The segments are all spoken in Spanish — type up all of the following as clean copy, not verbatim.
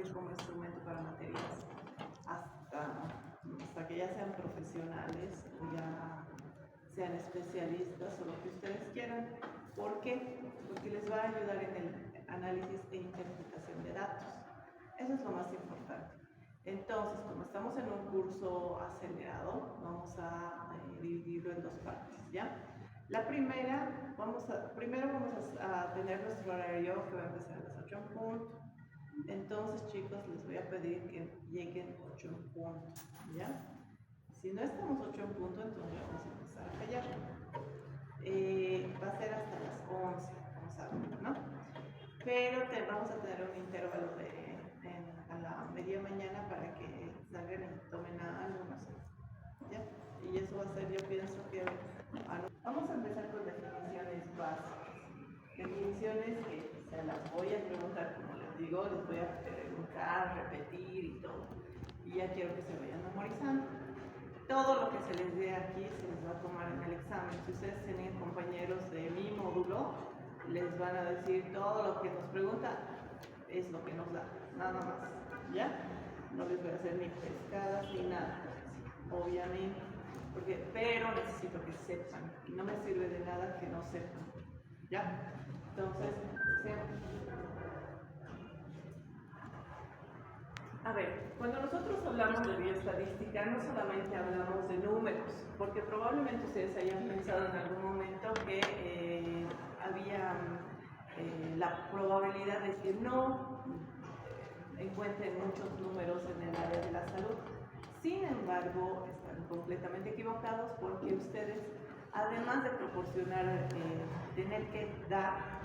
como instrumento para materias hasta que ya sean profesionales o ya sean especialistas o lo que ustedes quieran. ¿Por qué? Porque les va a ayudar en el análisis e interpretación de datos. Eso es lo más importante. Entonces, como estamos en un curso acelerado, vamos a dividirlo en dos partes, ¿ya? La primera, primero vamos a tener nuestro horario que va a empezar a las 8 en punto. Entonces, chicos, les voy a pedir que lleguen 8 en punto, ¿ya? Si no estamos 8 en punto, entonces vamos a empezar a fallar. Va a ser hasta las 11, vamos a ver, ¿no? Pero vamos a tener un intervalo a la media mañana para que salgan y tomen algo, no sé, ¿ya? Y eso va a ser, yo pienso que... Vamos a empezar con definiciones básicas. Definiciones que se las voy a preguntar, como les digo, les voy a preguntar, repetir y todo. Y ya quiero que se vayan memorizando. Todo lo que se les dé aquí se les va a tomar en el examen. Si ustedes tienen compañeros de mi módulo, les van a decir todo lo que nos pregunta es lo que nos da, nada más, ¿ya? No les voy a hacer ni pescadas ni nada, obviamente, pero necesito que sepan y no me sirve de nada que no sepan, ¿ya? Entonces, a ver, cuando nosotros hablamos de bioestadística, no solamente hablamos de números, porque probablemente ustedes hayan pensado en algún momento que había la probabilidad de que no encuentren muchos números en el área de la salud. Sin embargo, están completamente equivocados porque ustedes, además de proporcionar, tener que dar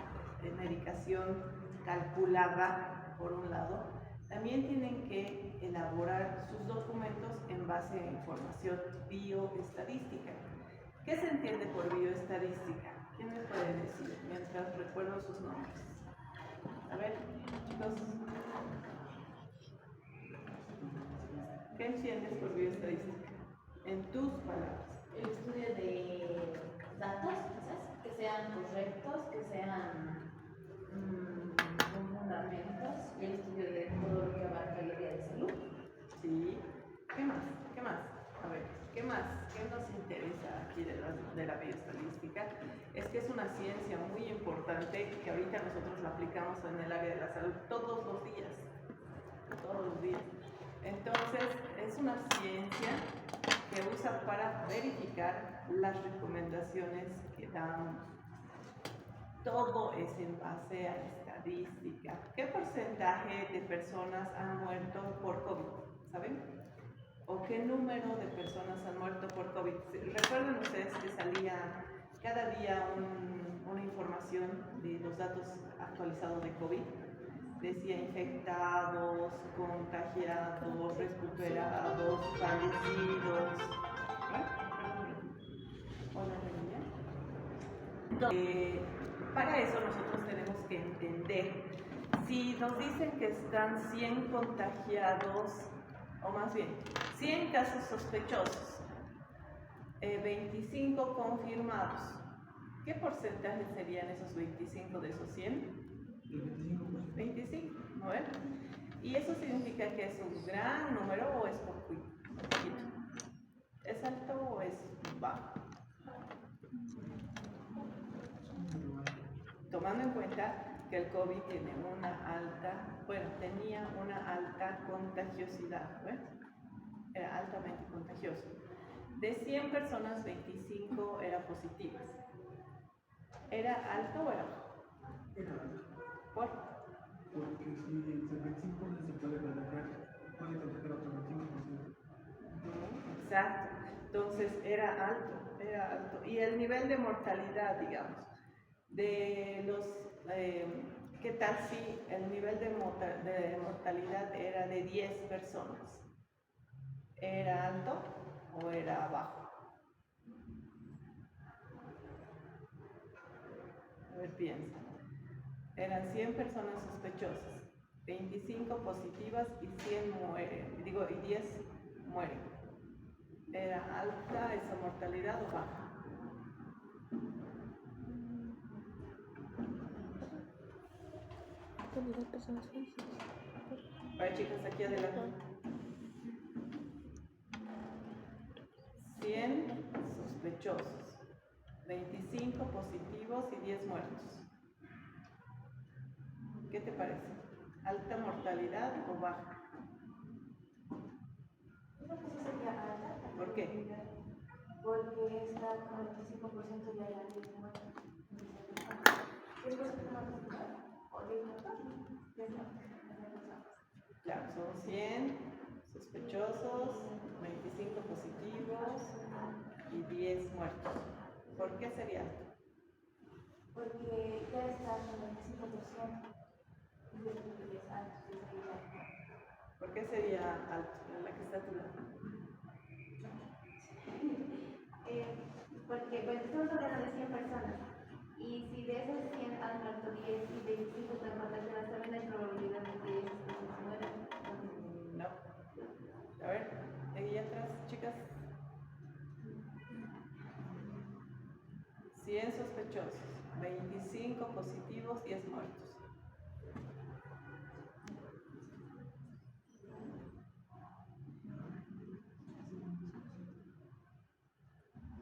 medicación calculada, por un lado, también tienen que elaborar sus documentos en base a información bioestadística. ¿Qué se entiende por bioestadística? ¿Quién me puede decir mientras recuerdo sus nombres? A ver, chicos. ¿Qué entiendes por bioestadística? En tus palabras. El estudio de datos, quizás, que sean correctos, que sean con fundamentos, y el estudio de todo lo que abarca el área de salud. Sí. ¿Qué más? ¿Qué más? A ver, ¿qué más? ¿Qué nos interesa aquí de la bioestadística? Es que es una ciencia muy importante que ahorita nosotros la aplicamos en el área de la salud todos los días. Todos los días. Entonces, es una ciencia que usa para verificar las recomendaciones que damos. Todo es en base a estadística. ¿Qué porcentaje de personas han muerto por COVID? ¿Saben? ¿O qué número de personas han muerto por COVID? Recuerden ustedes que salía cada día una información de los datos actualizados de COVID. Decía infectados, contagiados, recuperados, fallecidos. Para eso nosotros tenemos que entender, si nos dicen que están 100 contagiados, o más bien, 100 casos sospechosos, 25 confirmados, ¿qué porcentaje serían esos 25 de esos 100? 25, ¿no ven? ¿Y eso significa que es un gran número o es poquito? ¿Es alto o es bajo? Tomando en cuenta que el COVID tenía una alta contagiosidad, ¿ves? Era altamente contagioso. De 100 personas, 25 eran positivas. ¿Era alto o era bajo? Era alto. ¿Por? Porque si el 25 no se puede contagiar otro 25%. Exacto. Entonces era alto. Y el nivel de mortalidad, digamos, de los, ¿qué tal si el nivel de mortalidad era de 10 personas? ¿Era alto o era bajo? A ver, piensa. Eran 100 personas sospechosas, 25 positivas y 100 mueren, y 10 mueren. ¿Era alta esa mortalidad o baja? Cantidad de personas fallecidas. Para chicas, aquí adelante. 100 sospechosos, 25 positivos y 10 muertos. ¿Qué te parece? ¿Alta mortalidad o baja? Yo creo que sí sería alta. ¿Por qué? Porque está con el 25% ya la ley muerta. ¿Es cosa que más o 10 muertos? Claro, son 100 sospechosos, 25 positivos y 10 muertos. ¿Por qué sería alto? Porque ya está con el 25%. Y yo creo que ya es alto, sí sería alto. ¿Por qué sería alto en la que está a tu lado? Porque bueno, estamos hablando de 100 personas. Y si de esas 100 han muerto 10 y 25 están contagiadas, también hay probabilidad de que esas personas mueran. No. A ver, ahí atrás, chicas. 100 sospechosos, 25 positivos, 10 muertos.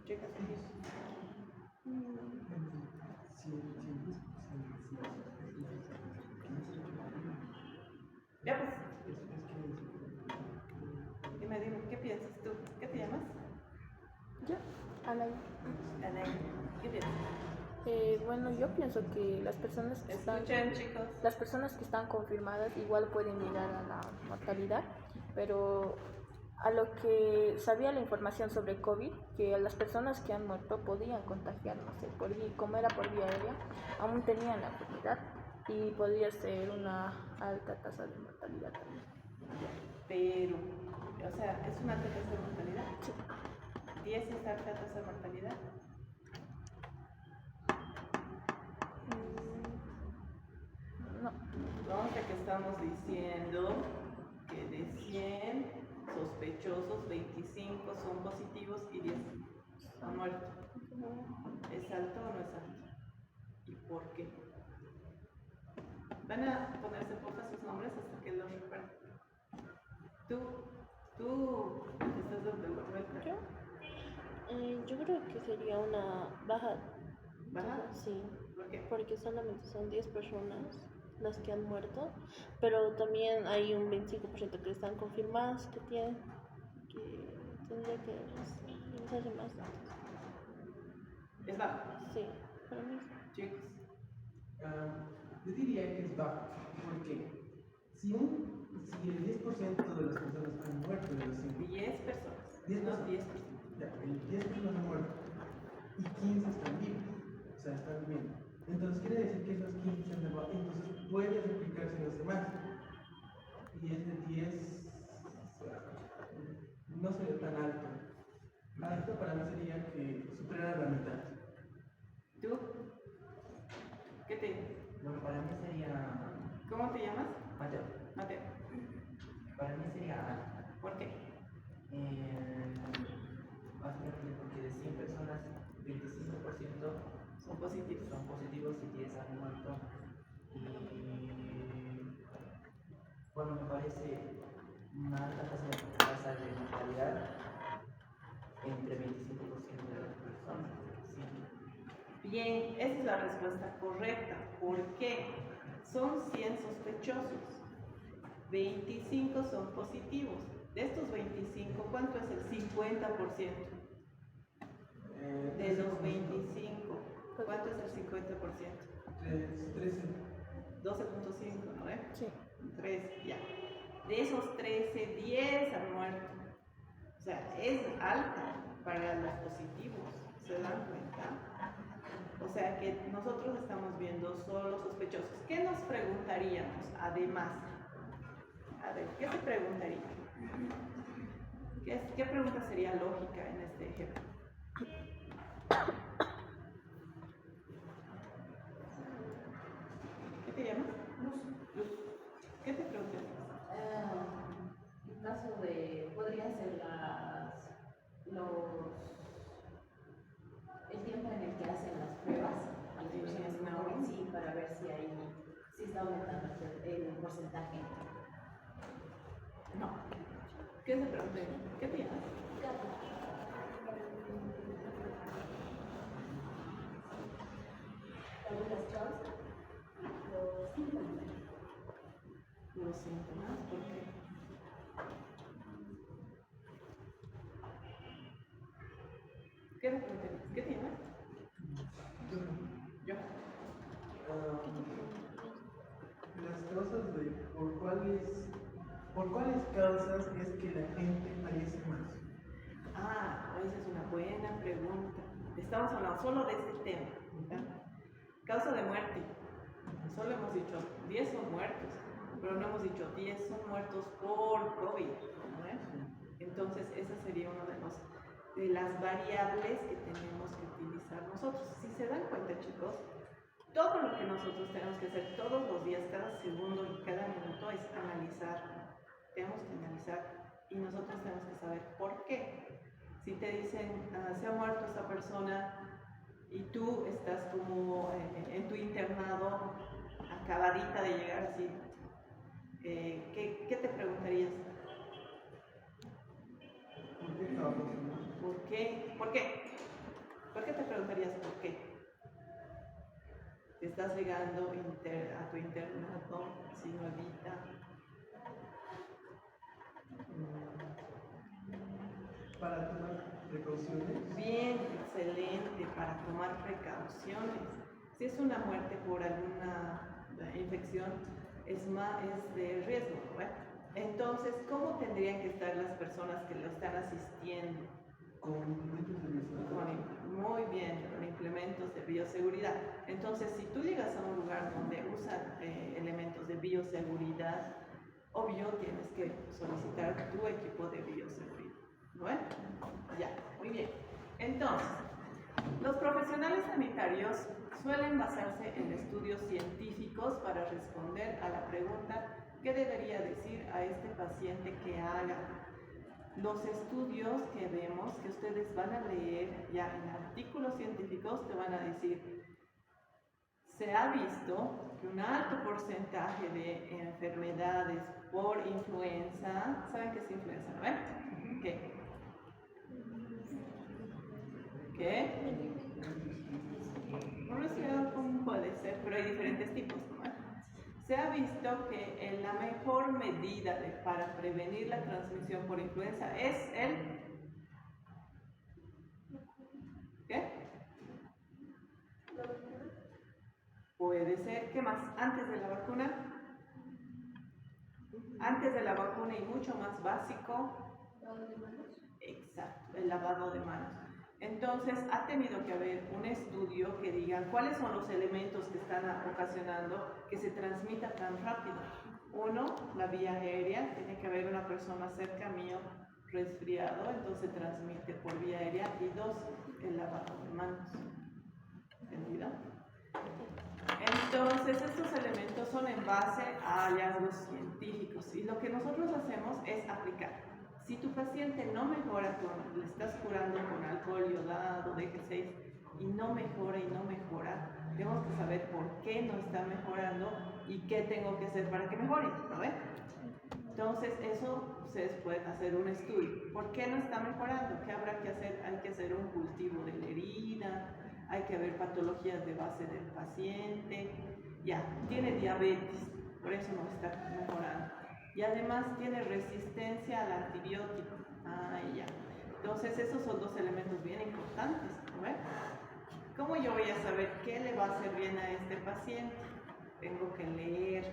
Chicas, aquí. Ya pues. Dime, ¿qué piensas tú? ¿Qué te llamas? Yo, Anaí. Anaí. ¿Qué piensas? Bueno, yo pienso que las personas que Escuchen, chicos. las personas que están confirmadas igual pueden llegar a la mortalidad, pero a lo que sabía la información sobre COVID, que las personas que han muerto podían contagiar, no sé, como era por vía aérea, aún tenían la enfermedad y podría ser una alta tasa de mortalidad también. Pero, o sea, ¿es una alta tasa de mortalidad? Sí. ¿10 es alta tasa de mortalidad? No. Vamos a que estamos diciendo que de 100 sospechosos, 25 son positivos y 10 han muerto. ¿Es alto o no es alto? ¿Y por qué? Van a ponerse pocas sus nombres hasta que los recuerden. Tú te estás dando la vuelta. Yo creo que sería una baja. ¿Baja? Sí, ¿Por qué? porque solamente son 10 personas las que han muerto, pero también hay un 25% que están confirmadas que tienen, que tendría que revisarse más datos. Es bajo. Sí, para mí sí. Chicos. Yo diría que es bajo, porque si el 10% de las personas han muerto de los 100, 10 personas. 10 No, personas. 10 personas. Ya, el 10 personas han muerto y 15 están vivos, o sea, están viviendo. Entonces quiere decir que esos 15 han muerto, entonces puede replicarse en los demás. Y ese 10 no sería tan alto. Alto para mí sería que superara la mitad. ¿Tú? ¿Qué te llamas? Bueno, para mí sería ¿Cómo te llamas? Mateo. Mateo. Para mí sería alta. ¿Por qué? Básicamente porque de 100 personas, 25% Son positivos. son positivos y 10 han muerto. Y bueno, me parece una alta tasa de mortalidad entre 25% de las personas. Sí. Bien, esa es la respuesta correcta. ¿Por qué? Son 100 sospechosos. 25 son positivos. De estos 25, ¿cuánto es el 50%? De los 25, ¿cuánto es el 50%? 13. 12.5, ¿no? Sí. 13, ya. De esos 13, 10 han muerto. O sea, es alta para los positivos. ¿Se dan cuenta? O sea que nosotros estamos viendo solo sospechosos. ¿Qué nos preguntaríamos además? A ver, ¿qué se preguntaría? ¿Qué pregunta sería lógica en este ejemplo? ¿Qué te llamas? Luz. ¿Qué te preguntarías? En caso de, podría ser el tiempo en el que hacen las pruebas a las personas con COVID, sí, para ver si está aumentando el porcentaje. No. ¿Qué se pregunta? ¿Qué te llamas? Los síntomas, ¿por qué? ¿Qué te preguntarías? ¿Qué te llamas? Yo. Las causas de por cuáles causas es que la gente fallece más. Esa es una buena pregunta. Estamos hablando solo de este tema. ¿Verdad? Causa de muerte. Solo hemos dicho 10 son muertos, pero no hemos dicho 10 son muertos por COVID. ¿No? Entonces, esa sería una de las variables que tenemos que utilizar nosotros. Si se dan cuenta, chicos, todo lo que nosotros tenemos que hacer todos los días, cada segundo y cada minuto es analizar. Tenemos que analizar y nosotros tenemos que saber por qué. Si te dicen, se ha muerto esta persona y tú estás como en tu internado, acabadita de llegar así, ¿qué te preguntarías? ¿Por qué causa? ¿Por qué? ¿Por qué? ¿Por qué te preguntarías por qué? Te estás llegando a tu internado sin ahorita. Para tomar precauciones. Bien, excelente, para tomar precauciones. Si es una muerte por alguna infección, es de riesgo, ¿verdad? Entonces, ¿cómo tendrían que estar las personas que lo están asistiendo? Con implementos de bioseguridad. Muy bien, con implementos de bioseguridad. Entonces, si tú llegas a un lugar donde usan elementos de bioseguridad, obvio tienes que solicitar tu equipo de bioseguridad. ¿No es? Ya, muy bien. Entonces, los profesionales sanitarios suelen basarse en estudios científicos para responder a la pregunta ¿qué debería decir a este paciente que haga? Los estudios que vemos, que ustedes van a leer ya en artículos científicos, te van a decir se ha visto que un alto porcentaje de enfermedades por influenza, ¿saben qué es influenza, no? ¿Qué? ¿Qué? Un resfriado común puede ser, pero hay diferentes tipos, ¿no? Se ha visto que la mejor medida para prevenir la transmisión por influenza es el... ¿Qué? Puede ser, ¿qué más? Antes de la vacuna. Antes de la vacuna y mucho más básico. Exacto, el lavado de manos. Entonces, ha tenido que haber un estudio que diga cuáles son los elementos que están ocasionando que se transmita tan rápido. Uno, la vía aérea, tiene que haber una persona cerca mío resfriado, entonces se transmite por vía aérea. Y dos, el lavado de manos. ¿Entendido? Entonces, estos elementos son en base a hallazgos científicos y lo que nosotros hacemos es aplicar. Si tu paciente no mejora, le estás curando con alcohol iodado, DG6, y no mejora, tenemos que saber por qué no está mejorando y qué tengo que hacer para que mejore, ¿no ven? Entonces, eso ustedes pueden hacer un estudio. ¿Por qué no está mejorando? ¿Qué habrá que hacer? Hay que hacer un cultivo de la herida, hay que ver patologías de base del paciente, ya, tiene diabetes, por eso no está mejorando. Y además tiene resistencia al antibiótico. Ya. Entonces esos son dos elementos bien importantes, ¿no? ¿Cómo yo voy a saber qué le va a hacer bien a este paciente? Tengo que leer.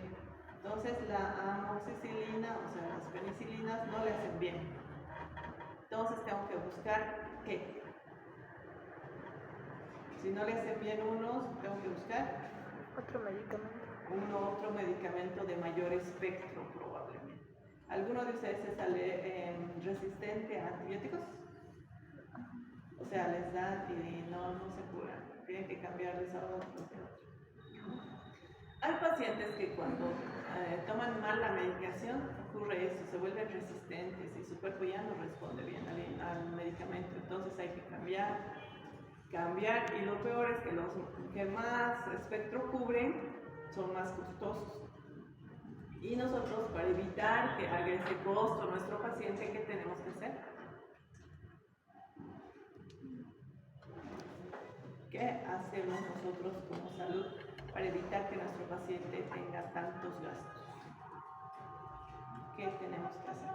Entonces la amoxicilina, o sea, las penicilinas no le hacen bien. Entonces tengo que buscar qué. Si no le hacen bien unos, tengo que buscar Otro medicamento. otro medicamento de mayor espectro probablemente. ¿Alguno de ustedes se sale resistente a antibióticos? O sea, les dan y no se curan. Tienen que cambiarles a otro. Hay pacientes que cuando toman mal la medicación ocurre eso, se vuelven resistentes y su cuerpo ya no responde bien al medicamento. Entonces hay que cambiar. Y lo peor es que los que más espectro cubren son más costosos. Y nosotros, para evitar que haga ese costo a nuestro paciente, ¿qué tenemos que hacer? ¿Qué hacemos nosotros como salud para evitar que nuestro paciente tenga tantos gastos? ¿Qué tenemos que hacer?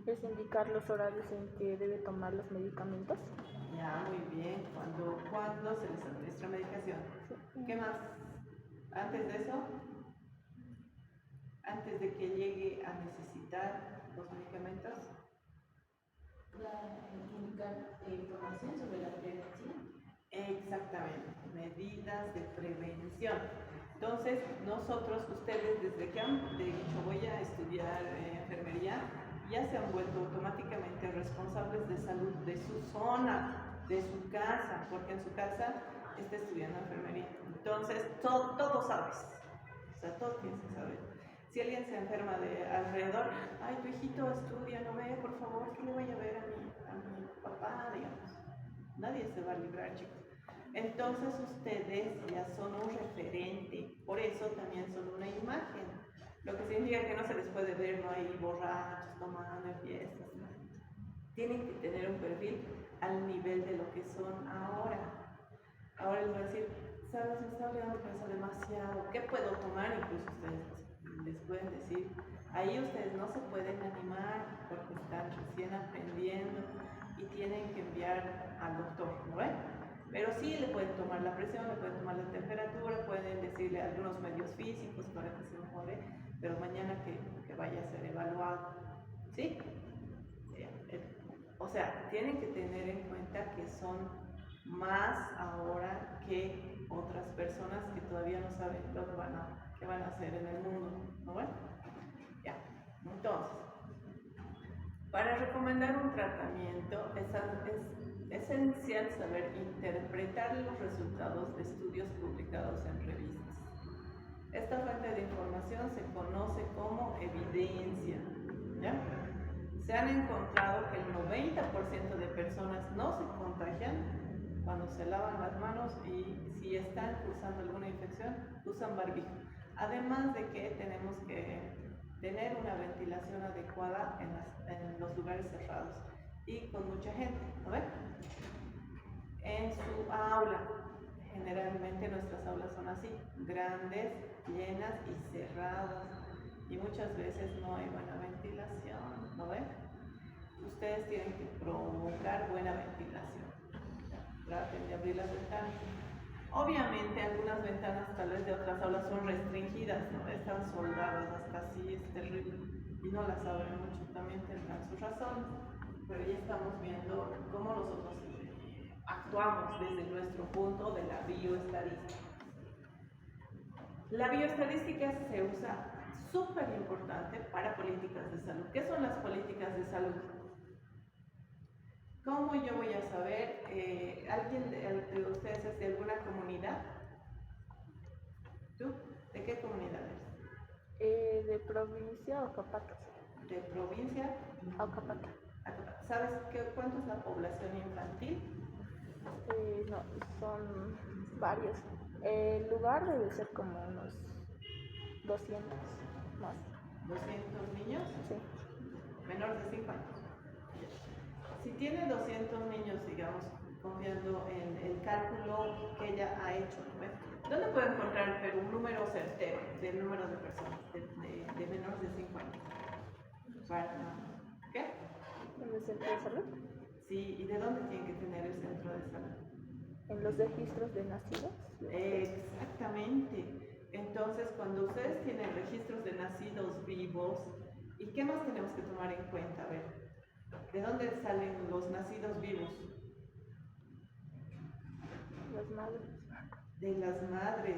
Es indicar los horarios en que debe tomar los medicamentos. Ya, muy bien. ¿Cuándo se les administra medicación? ¿Qué más? Antes de eso, antes de que llegue a necesitar los medicamentos, Indicar información sobre la prevención. exactamente, medidas de prevención. Entonces, nosotros, ustedes, desde que han dicho voy a estudiar enfermería, ya se han vuelto automáticamente responsables de salud de su zona, de su casa, porque en su casa está estudiando enfermería. Entonces, todo sabes, o sea, todo tienes que saber. Si alguien se enferma de alrededor, ay, tu hijito estudia, no ve, por favor, que le vaya a ver a mi papá, digamos. Nadie se va a librar, chicos. Entonces, ustedes ya son un referente, por eso también son una imagen. Lo que significa que no se les puede ver, no hay borrachos, tomando en fiestas, ¿no? Tienen que tener un perfil al nivel de lo que son ahora. Ahora les voy a decir, ¿sabes? Me está olvidando eso demasiado. ¿Qué puedo tomar? Incluso ustedes les pueden decir. Ahí ustedes no se pueden animar porque están recién aprendiendo y tienen que enviar al doctor, ¿no ven? Pero sí le pueden tomar la presión, le pueden tomar la temperatura, pueden decirle algunos medios físicos para que se mejore, pero mañana que vaya a ser evaluado, ¿sí? O sea, tienen que tener en cuenta que son más ahora que otras personas que todavía no saben lo que van a hacer en el mundo, ¿no ven? Ya, entonces, para recomendar un tratamiento es esencial saber interpretar los resultados de estudios publicados en revistas. Esta fuente de información se conoce como evidencia, ¿ya? Se han encontrado que el 90% de personas no se contagian cuando se lavan las manos y si están cursando alguna infección, usan barbijo. Además de que tenemos que tener una ventilación adecuada en los lugares cerrados y con mucha gente, ¿no ven? En su aula, generalmente nuestras aulas son así, grandes, llenas y cerradas, y muchas veces no hay buena ventilación, ¿no ven? Ustedes tienen que provocar buena ventilación. Traten de abrir las ventanas. Obviamente algunas ventanas tal vez de otras aulas son restringidas, ¿no? Están soldadas hasta así, es terrible, y no las abren mucho, también tendrán sus razones, pero ya estamos viendo cómo nosotros actuamos desde nuestro punto de la bioestadística. La bioestadística se usa súper importante para políticas de salud. ¿Qué son las políticas de salud? ¿Cómo yo voy a saber? ¿Alguien de ustedes es de alguna comunidad? ¿Tú? ¿De qué comunidad eres? De provincia o Capata. ¿De provincia? O Capata. ¿Sabes cuánto es la población infantil? No, son varios. El lugar debe ser como unos 200 más. ¿200 niños? Sí. Menores de 5 años. Si tiene 200 niños, digamos, confiando en el cálculo que ella ha hecho, ¿no? ¿Dónde puede encontrar pero un número certero del número de personas de menores de 5 años? ¿Qué? ¿En el centro de salud? Sí, ¿y de dónde tiene que tener el centro de salud? En los registros de nacidos. Exactamente. Entonces, cuando ustedes tienen registros de nacidos vivos, ¿y qué más tenemos que tomar en cuenta? A ver, ¿de dónde salen los nacidos vivos? Las madres. De las madres.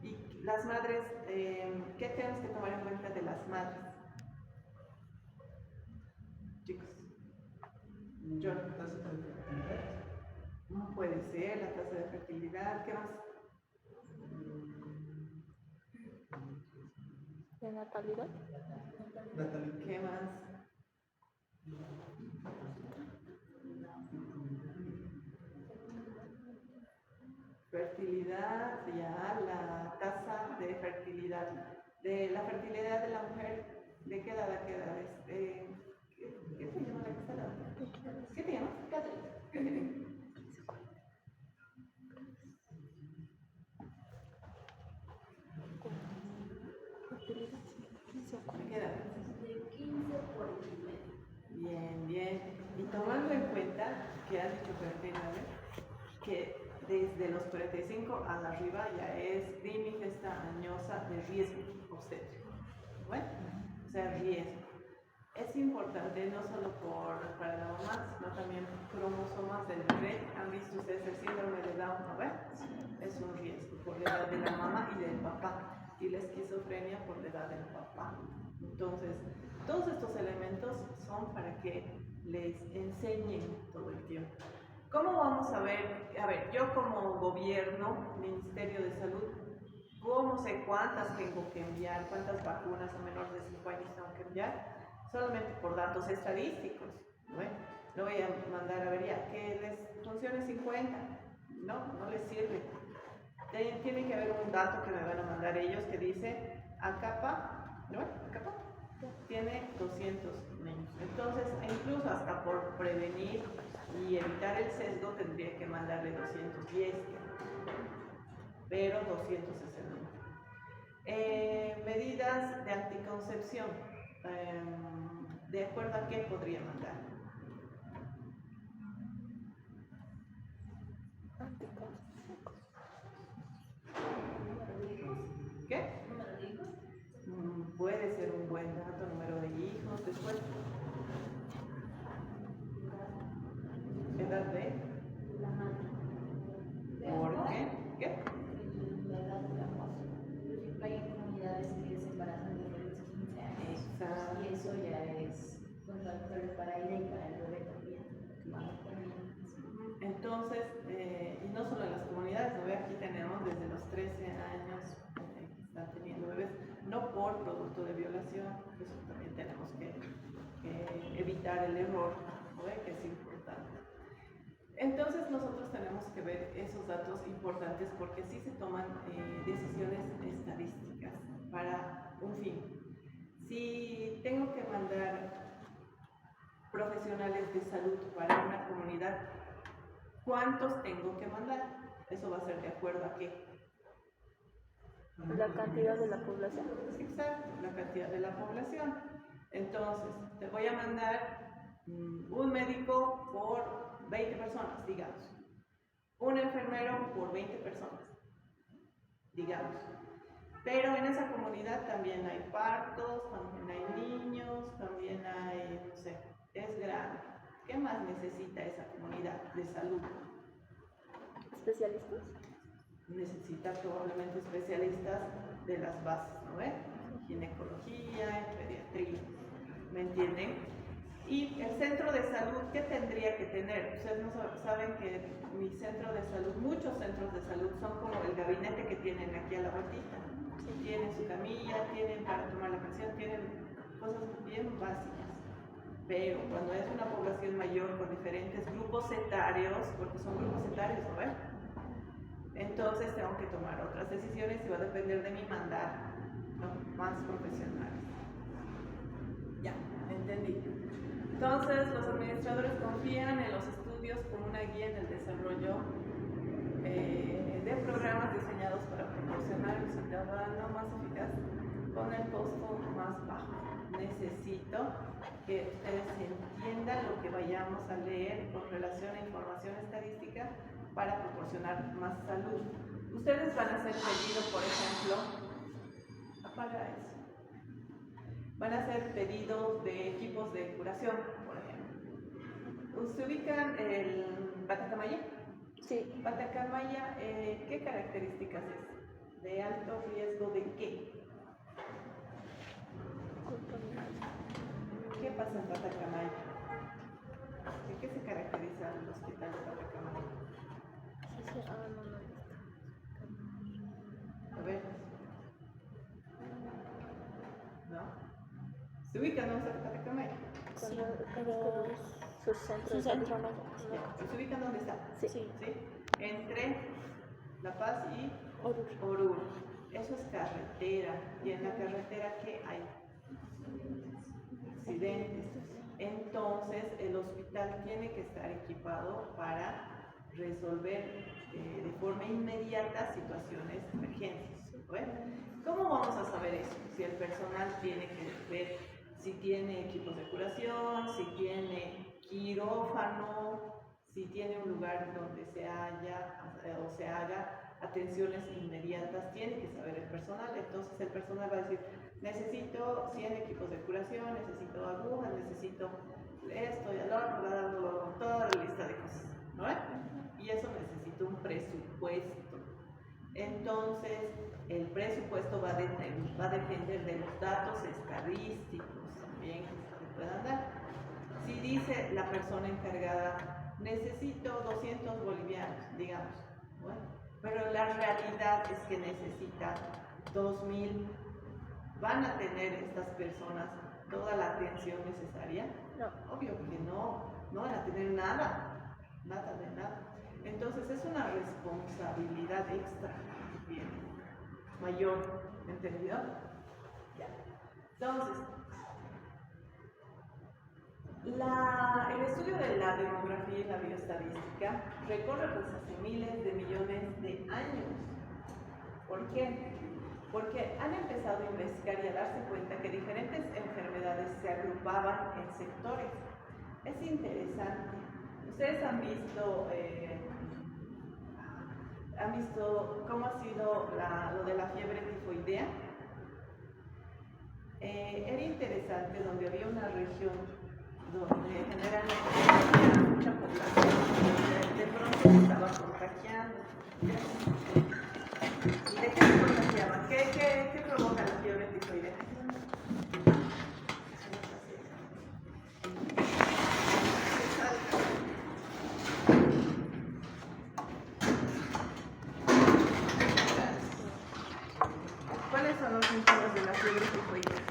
¿Y las madres, qué tenemos que tomar en cuenta de las madres? Chicos. Yo. ¿Tasa de fertilidad? No puede ser, la tasa de fertilidad, ¿qué más? ¿De natalidad? Natalidad. ¿Qué más? Fertilidad, ya, la tasa de fertilidad de la fertilidad de la mujer, ¿de qué edad a qué edad es? ¿Qué se llama la que está al lado? ¿Qué te llamas? Catherine. ¿De qué edad? De 15 por el medio. Bien, bien. Y tomando en cuenta que has dicho Fernández, que desde los 45 a la arriba ya es primigesta añosa de riesgo obstétrico. Bueno, o sea, riesgo. Es importante no solo para la mamá, sino también cromosomas del bebé. ¿Han visto ustedes el síndrome de Down? ¿No ven? Es un riesgo por la edad de la mamá y del papá. Y la esquizofrenia por la edad del papá. Entonces, todos estos elementos son para que les enseñen todo el tiempo. ¿Cómo vamos a ver? A ver, yo como gobierno, Ministerio de Salud, ¿cómo sé cuántas tengo que enviar? ¿Cuántas vacunas a menores de 5 años tengo que enviar? Solamente por datos estadísticos. No voy a mandar a ver ya que les funcione 50. No les sirve. Tiene que haber un dato que me van a mandar ellos que dice Acapa, ¿no? Acapa tiene 200 niños. Entonces, incluso hasta por prevenir y evitar el sesgo tendría que mandarle 210, pero 200 es el número. Medidas de anticoncepción, ¿de acuerdo a qué podría mandar? ¿Qué? ¿Número de hijos? Puede ser un buen dato, número de hijos, después. ¿Edad de? La madre. ¿Por qué? ¿Qué? La edad de la mujer. Por ejemplo, hay comunidades que se embarazan desde los 15 años. Exacto. Y eso ya es contradictorio para ella y para el bebé también. Entonces, y no solo en las comunidades, ¿no ve? Aquí tenemos desde los 13 años que están teniendo bebés, no por producto de violación, eso también tenemos que evitar el error, ¿no ve? Que es importante. Entonces nosotros tenemos que ver esos datos importantes porque sí se toman decisiones estadísticas para un fin. Si tengo que mandar profesionales de salud para una comunidad, ¿cuántos tengo que mandar? Eso va a ser de acuerdo a qué. La cantidad de la población. Exacto, la cantidad de la población. Entonces, te voy a mandar un médico por 20 personas, digamos. Un enfermero por 20 personas, digamos. Pero en esa comunidad también hay partos, también hay niños, también hay, no sé, es grande. ¿Qué más necesita esa comunidad de salud? ¿Especialistas? Necesita probablemente especialistas de las bases, ¿no ves? Ginecología, pediatría, ¿me entienden? Y el centro de salud, ¿qué tendría que tener? Ustedes no saben que mi centro de salud, muchos centros de salud son como el gabinete que tienen aquí a la vueltita. Tienen su camilla, tienen para tomar la presión, tienen cosas bien básicas. Pero cuando es una población mayor con diferentes grupos etarios, porque son grupos etarios, ¿no ven? Entonces tengo que tomar otras decisiones y va a depender de mi mandar, ¿no? Más profesionales. Ya, entendí. Entonces, los administradores confían en los estudios como una guía en el desarrollo de programas diseñados para proporcionar un ciudadano más eficaz con el costo más bajo. Necesito que ustedes entiendan lo que vayamos a leer con relación a información estadística para proporcionar más salud. Ustedes van a hacer pedido, por ejemplo, apaga eso. Van a hacer pedidos de equipos de curación, por ejemplo. ¿Ustedes ubican el Batacamaya? Sí. Batacamaya, ¿qué características es? ¿De alto riesgo de qué? ¿Qué pasa en Batacamaya? ¿De qué se caracteriza el hospital de Batacamaya? A ver. ¿No? ¿Se ubican dónde está Batacamaya? Sí, pero Su centro. su centro no. Ya. ¿Se ubican dónde está? Sí. Sí. ¿Sí? Entre La Paz y Oruro. Oruro. eso es carretera, y en la carretera ¿qué hay? Accidentes. Entonces el hospital tiene que estar equipado para resolver de forma inmediata situaciones de emergencias. Bueno, ¿cómo vamos a saber eso? Si el personal tiene que ver si tiene equipos de curación, si tiene quirófano, si tiene un lugar donde se haga atenciones inmediatas, tiene que saber el personal. Entonces el personal va a decir, necesito 100 equipos de curación, necesito agujas, necesito esto y el otro, toda la lista de cosas, ¿no? Y eso necesita un presupuesto. Entonces el presupuesto va a depender de los datos estadísticos también que se puedan dar. Si dice la persona encargada, necesito 200 bolivianos, digamos, bueno, pero la realidad es que necesita 2000, ¿van a tener estas personas toda la atención necesaria? No. Obvio que no van a tener nada de nada. Entonces es una responsabilidad extra que tiene, mayor, ¿entendido? Ya. Entonces, el estudio de la demografía y la bioestadística recorre pues hace miles de millones de años. ¿Por qué? Porque han empezado a investigar y a darse cuenta que diferentes enfermedades se agrupaban en sectores. Es interesante. Ustedes han visto cómo ha sido lo de la fiebre tifoidea. Era interesante, donde había una región donde generalmente había mucha población, de pronto se estaba contagiando. ¿Y de qué se contagiaban? ¿Qué provoca la fiebre tifoidea? ¿Cuáles son los síntomas de la fiebre tifoidea?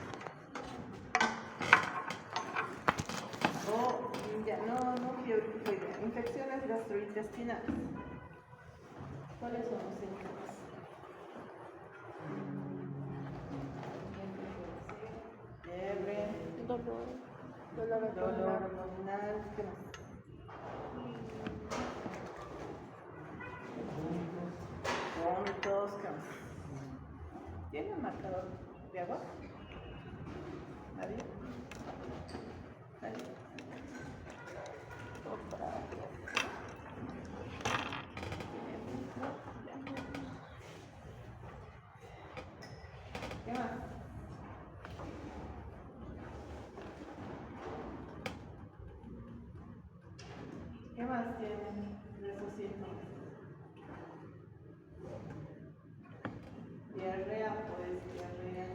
No fiebre tifoidea, infecciones gastrointestinales. ¿Cuáles son los síntomas? Fiebre, dolor abdominal, ¿qué más? Vómitos, ¿qué más? ¿Tiene un marcador de agua? ¿Nadie? ¿Nadie? ¿Qué más? ¿Qué más tienen de esos síntomas? Diarrea, pues, diarrea.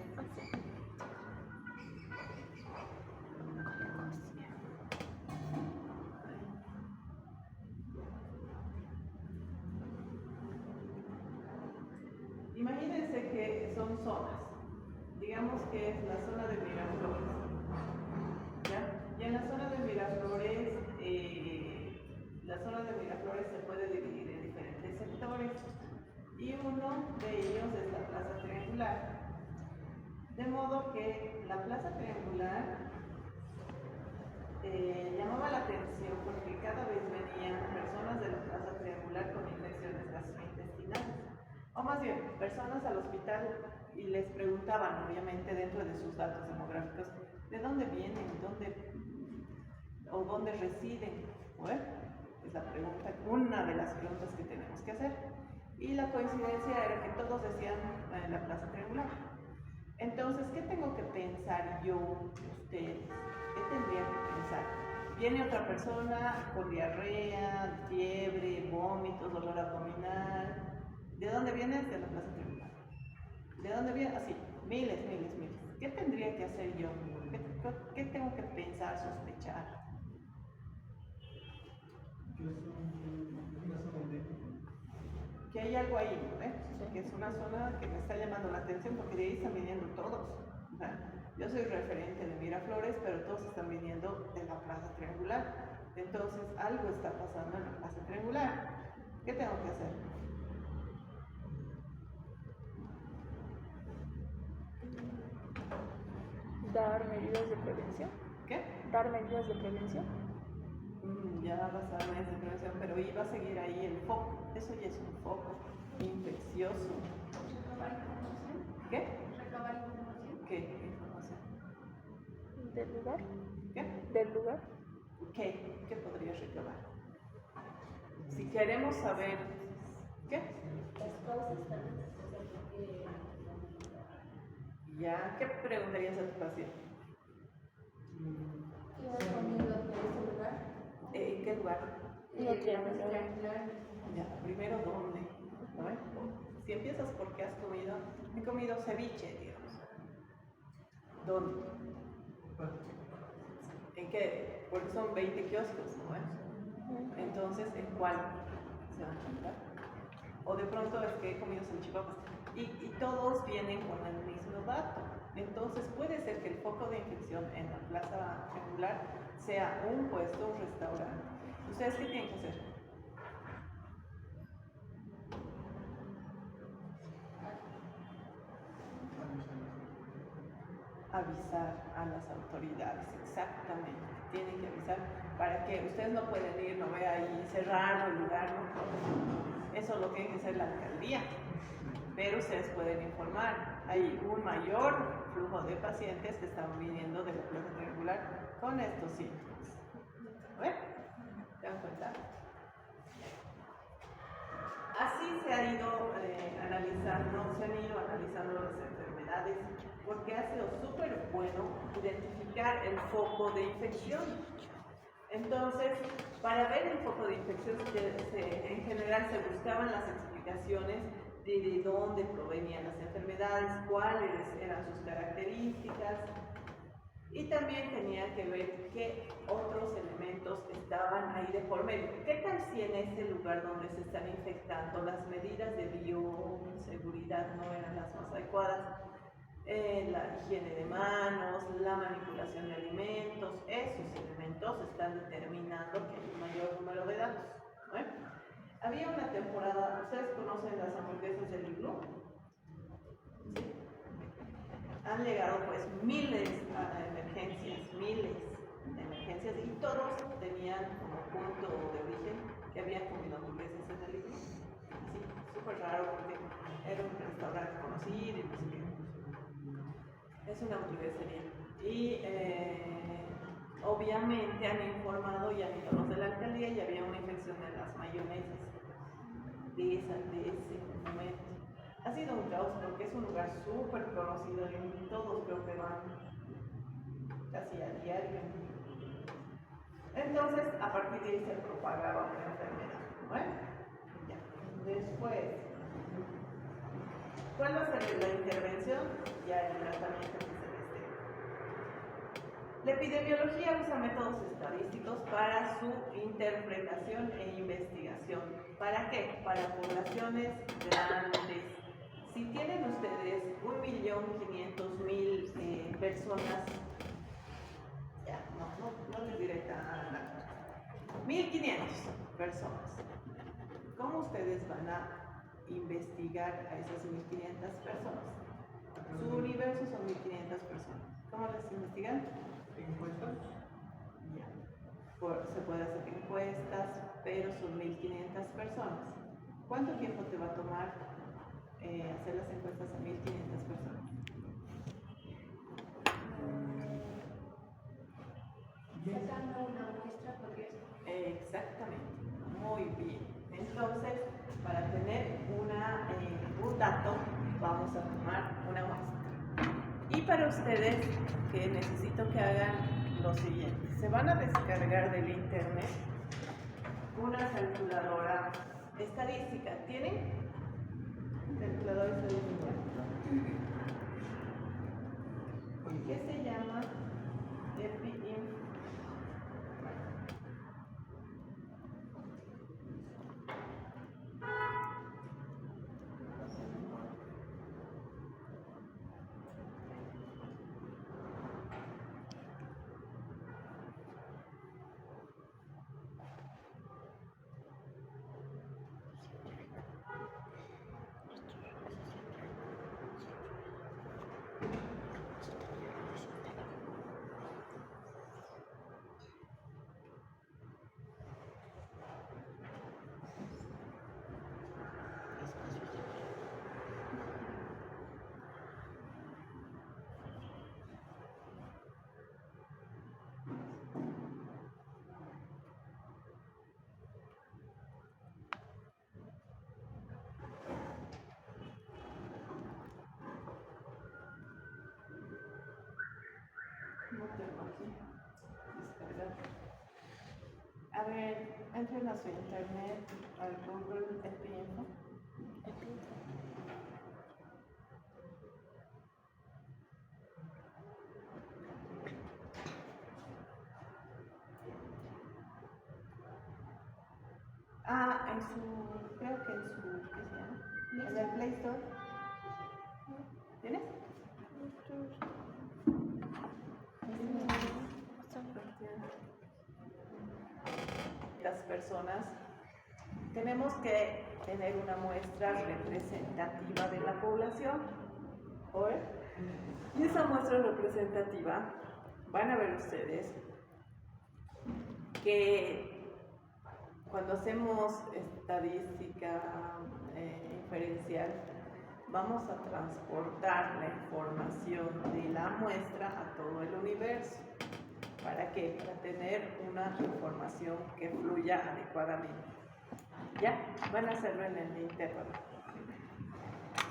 Imagínense que son zonas. Digamos que es la zona de Miraflores. ¿Ya? Y en la zona de Miraflores, se puede dividir en diferentes sectores. Y uno de ellos es la Plaza Triangular. De modo que la Plaza Triangular llamaba la atención porque cada vez venían personas de la Plaza Triangular con infecciones gastrointestinales. O más bien, personas al hospital y les preguntaban, obviamente dentro de sus datos demográficos, ¿de dónde vienen? ¿Dónde residen? Bueno, es la pregunta, una de las preguntas que tenemos que hacer. Y la coincidencia era que todos decían en la Plaza Triangular. Entonces, ¿qué tengo que pensar yo, ustedes? ¿Qué tendría que pensar? Viene otra persona con diarrea, fiebre, vómitos, dolor abdominal. ¿De dónde vienes? De la Plaza Triangular. ¿De dónde vienes? Así, miles. ¿Qué tendría que hacer yo? ¿Qué tengo que pensar, sospechar? Que hay algo ahí, ¿no ves? Que es una zona que me está llamando la atención porque de ahí están viniendo todos. O sea, yo soy referente de Miraflores, pero todos están viniendo de la Plaza Triangular. Entonces, algo está pasando en la Plaza Triangular. ¿Qué tengo que hacer? dar medidas de prevención. ¿Qué? Dar medidas de prevención. Ya vas a dar medidas de prevención, pero iba a seguir ahí el foco. Eso ya es un foco infeccioso. Recabar información. ¿Qué? Recabar información. ¿Qué información? Del lugar. ¿Qué? Del lugar. ¿Qué podrías recabar? Si queremos saber, ¿qué? Las causas también. O sea, porque Ya, ¿qué preguntarías a tu paciente? ¿qué has comido por ese lugar? ¿En qué lugar? No tiene Triangular. Ya, primero, ¿dónde? ¿No ves? Si empiezas por qué has comido, he comido ceviche, digamos. ¿Dónde? ¿En qué? Porque son 20 kioscos, ¿no ves? Entonces, ¿en cuál se van a encontrar? O de pronto es que he comido salchipapas y todos vienen con el mismo dato. Entonces puede ser que el foco de infección en la plaza triangular sea un puesto, un restaurante. ¿Ustedes qué tienen que hacer? Avisar a las autoridades, exactamente. Tienen que avisar para que ustedes no pueden ir, no vea ahí cerrar el lugar, ¿no? Eso lo tiene que hacer la alcaldía, pero ustedes pueden informar. Hay un mayor flujo de pacientes que están viniendo de la plaza triangular con estos síntomas. ¿Ven? ¿Se dan cuenta? Así se ha ido analizando, se han ido analizando las enfermedades, porque ha sido súper bueno identificar el foco de infección. Entonces, para ver el foco de infección, en general se buscaban las explicaciones de dónde provenían las enfermedades, cuáles eran sus características, y también tenía que ver qué otros elementos estaban ahí de por medio. ¿Qué tal si en ese lugar donde se están infectando las medidas de bioseguridad no eran las más adecuadas? La higiene de manos, la manipulación de alimentos, esos elementos están determinando que hay un mayor número de datos, ¿no? Había una temporada, ¿ustedes conocen las hamburguesas del Iglú? ¿Sí? Han llegado pues miles de emergencias, y todos tenían como punto de origen que habían comido hamburguesas en el Iglú. Sí, súper raro porque era un restaurante conocido y no sé qué. Es una hamburguesería. Y obviamente han informado y han ido los de la alcaldía y había una infección en las mayonesas de ese momento. Ha sido un caos porque es un lugar súper conocido y todos creo que van casi a diario. Entonces, a partir de ahí se propagaba una enfermedad. Bueno, ya. Después, ¿cuál va a ser la intervención? Ya el tratamiento que se les dé. La epidemiología usa métodos estadísticos para su interpretación e investigación. ¿Para qué? Para poblaciones grandes. Si tienen ustedes 1.500.000 personas, ya, no les diré nada. 1.500 personas. ¿Cómo ustedes van a investigar a esas 1.500 personas? Su universo son 1.500 personas. ¿Cómo las investigan? ¿Encuestas? Ya. Se puede hacer encuestas, pero son 1.500 personas. ¿Cuánto tiempo te va a tomar hacer las encuestas a 1.500 personas? Sacando una muestra podría ser. Exactamente, muy bien. Entonces, para tener un dato, vamos a tomar una muestra. Y para ustedes, que necesito que hagan lo siguiente. Se van a descargar del internet una calculadora estadística. ¿Tienen? Calculadora estadística. ¿Qué se llama? EpiInfo. No tengo aquí. Descargar. A ver, entren a su internet, al Google Epinfo. En su, creo que en su, ¿qué se llama? En el Play Store. ¿Tienes? Las personas tenemos que tener una muestra representativa de la población. ¿Oye? Y esa muestra representativa, van a ver ustedes que cuando hacemos estadística inferencial, vamos a transportar la información de la muestra a todo el universo. ¿Para qué? Para tener una información que fluya adecuadamente. ¿Ya? Van a hacerlo en el intervalo.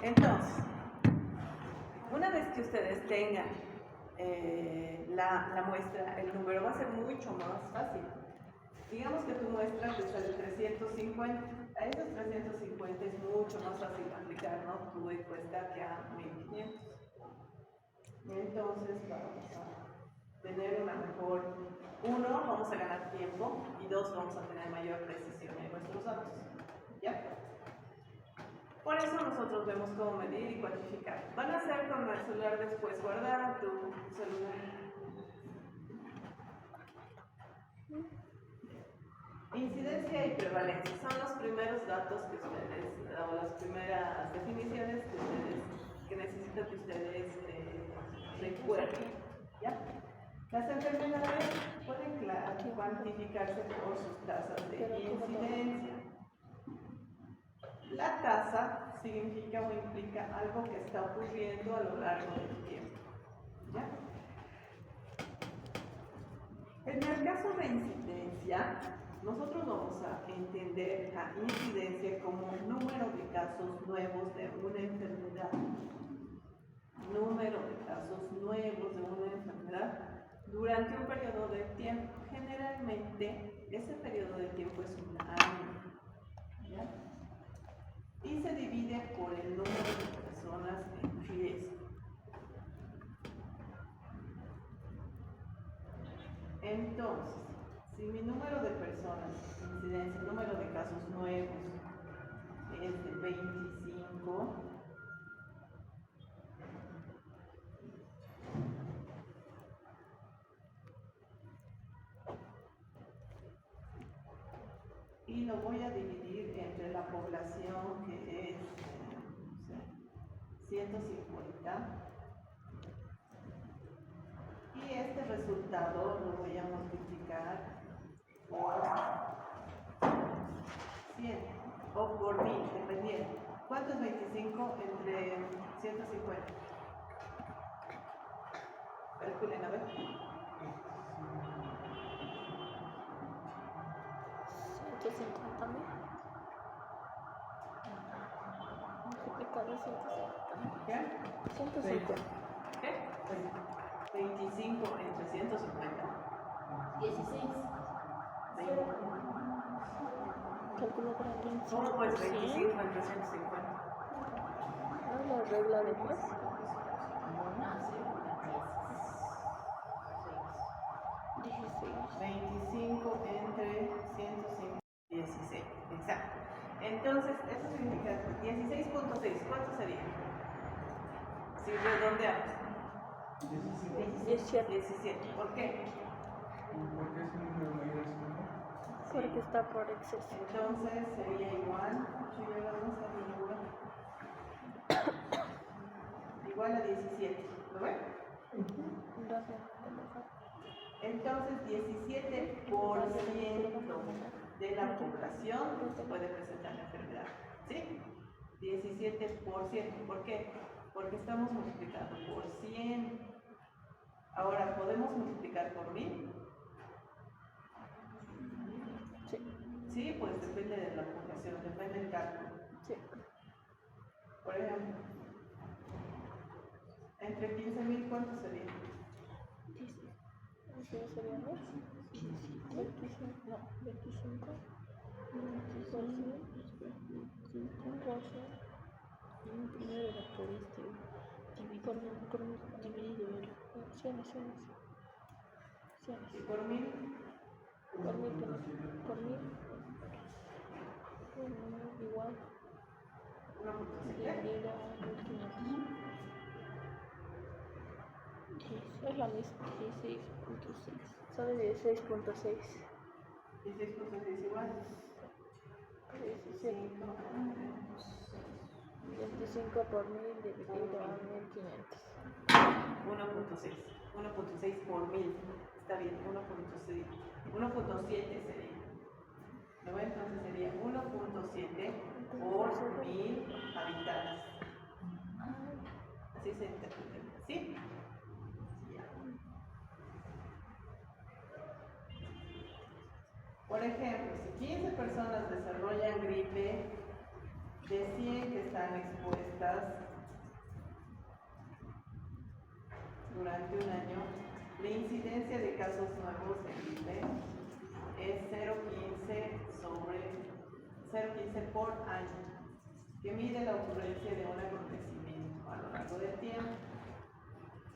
Entonces, una vez que ustedes tengan la muestra, el número va a ser mucho más fácil. Digamos que tu muestra te sale 350. A esos 350 es mucho más fácil aplicar, ¿no? Tu encuesta que a 1500. Entonces vamos a tener una mejor, vamos a ganar tiempo y dos, vamos a tener mayor precisión en nuestros datos. ¿Ya? Por eso nosotros vemos cómo medir y cuantificar. Van a hacer con el celular después, guardar tu celular. Incidencia y prevalencia son los primeros datos que ustedes, o las primeras definiciones que necesitan que ustedes recuerden. ¿Ya? Las enfermedades pueden cuantificarse por sus tasas de incidencia. La tasa significa o implica algo que está ocurriendo a lo largo del tiempo. ¿Ya? En el caso de incidencia, nosotros vamos a entender la incidencia como el número de casos nuevos de una enfermedad. Número de casos nuevos de una enfermedad durante un periodo de tiempo. Generalmente, ese periodo de tiempo es un año. ¿Ya? Y se divide por el número de personas en riesgo. Entonces, si mi número de personas, incidencia, número de casos nuevos es de 25, y lo voy a dividir entre la población que es 150, y este resultado lo voy a multiplicar por 100 o por 1000, dependiendo. ¿Cuánto es 25 entre 150? Calculen, a ver. 150.000 multiplicado 150.000. ¿Qué? 150. ¿Qué? 25 entre 150. 16. Calculadora 25. ¿Cómo pues 25 entre 150? ¿No la regla de 3? Ah, sí. 16. 25 entre 150. 16, exacto. Entonces, eso significa 16.6. ¿Cuánto sería? Si redondeamos. 17. 17. ¿Por qué? Porque es un número mayor a 5. Porque está por exceso. Entonces sería igual, si llegamos a igual a 17. ¿Lo ven? Gracias. Entonces 17% de la población puede presentar la enfermedad. ¿Sí? 17%. ¿Por qué? Porque estamos multiplicando por 100. Ahora, ¿podemos multiplicar por 1000? Sí. Sí, pues depende de la población, depende del cálculo. Sí. Por ejemplo, entre 15.000, ¿cuánto sería? Sí, serían los 25, no, 25, 12, Primero era por dividido era. acciones, Y por 1000, por mil, igual, 1.7. dividido a 1500. Es la misma, 16.6. Solo 16.6. 16.6 igual. 17. 25 por 1000 dividido a 1500. 1.6. 1.6 por 1000. Está bien, 1.6. 1.7 sería. ¿No ve? Entonces sería 1.7 por 1000 habitantes. Así se interpreta. ¿Sí? Ya. Por ejemplo, si 15 personas desarrollan gripe, de 100 que están expuestas durante un año, la incidencia de casos nuevos de gripe es 0.15 por año, que mide la ocurrencia de un acontecimiento a lo largo del tiempo.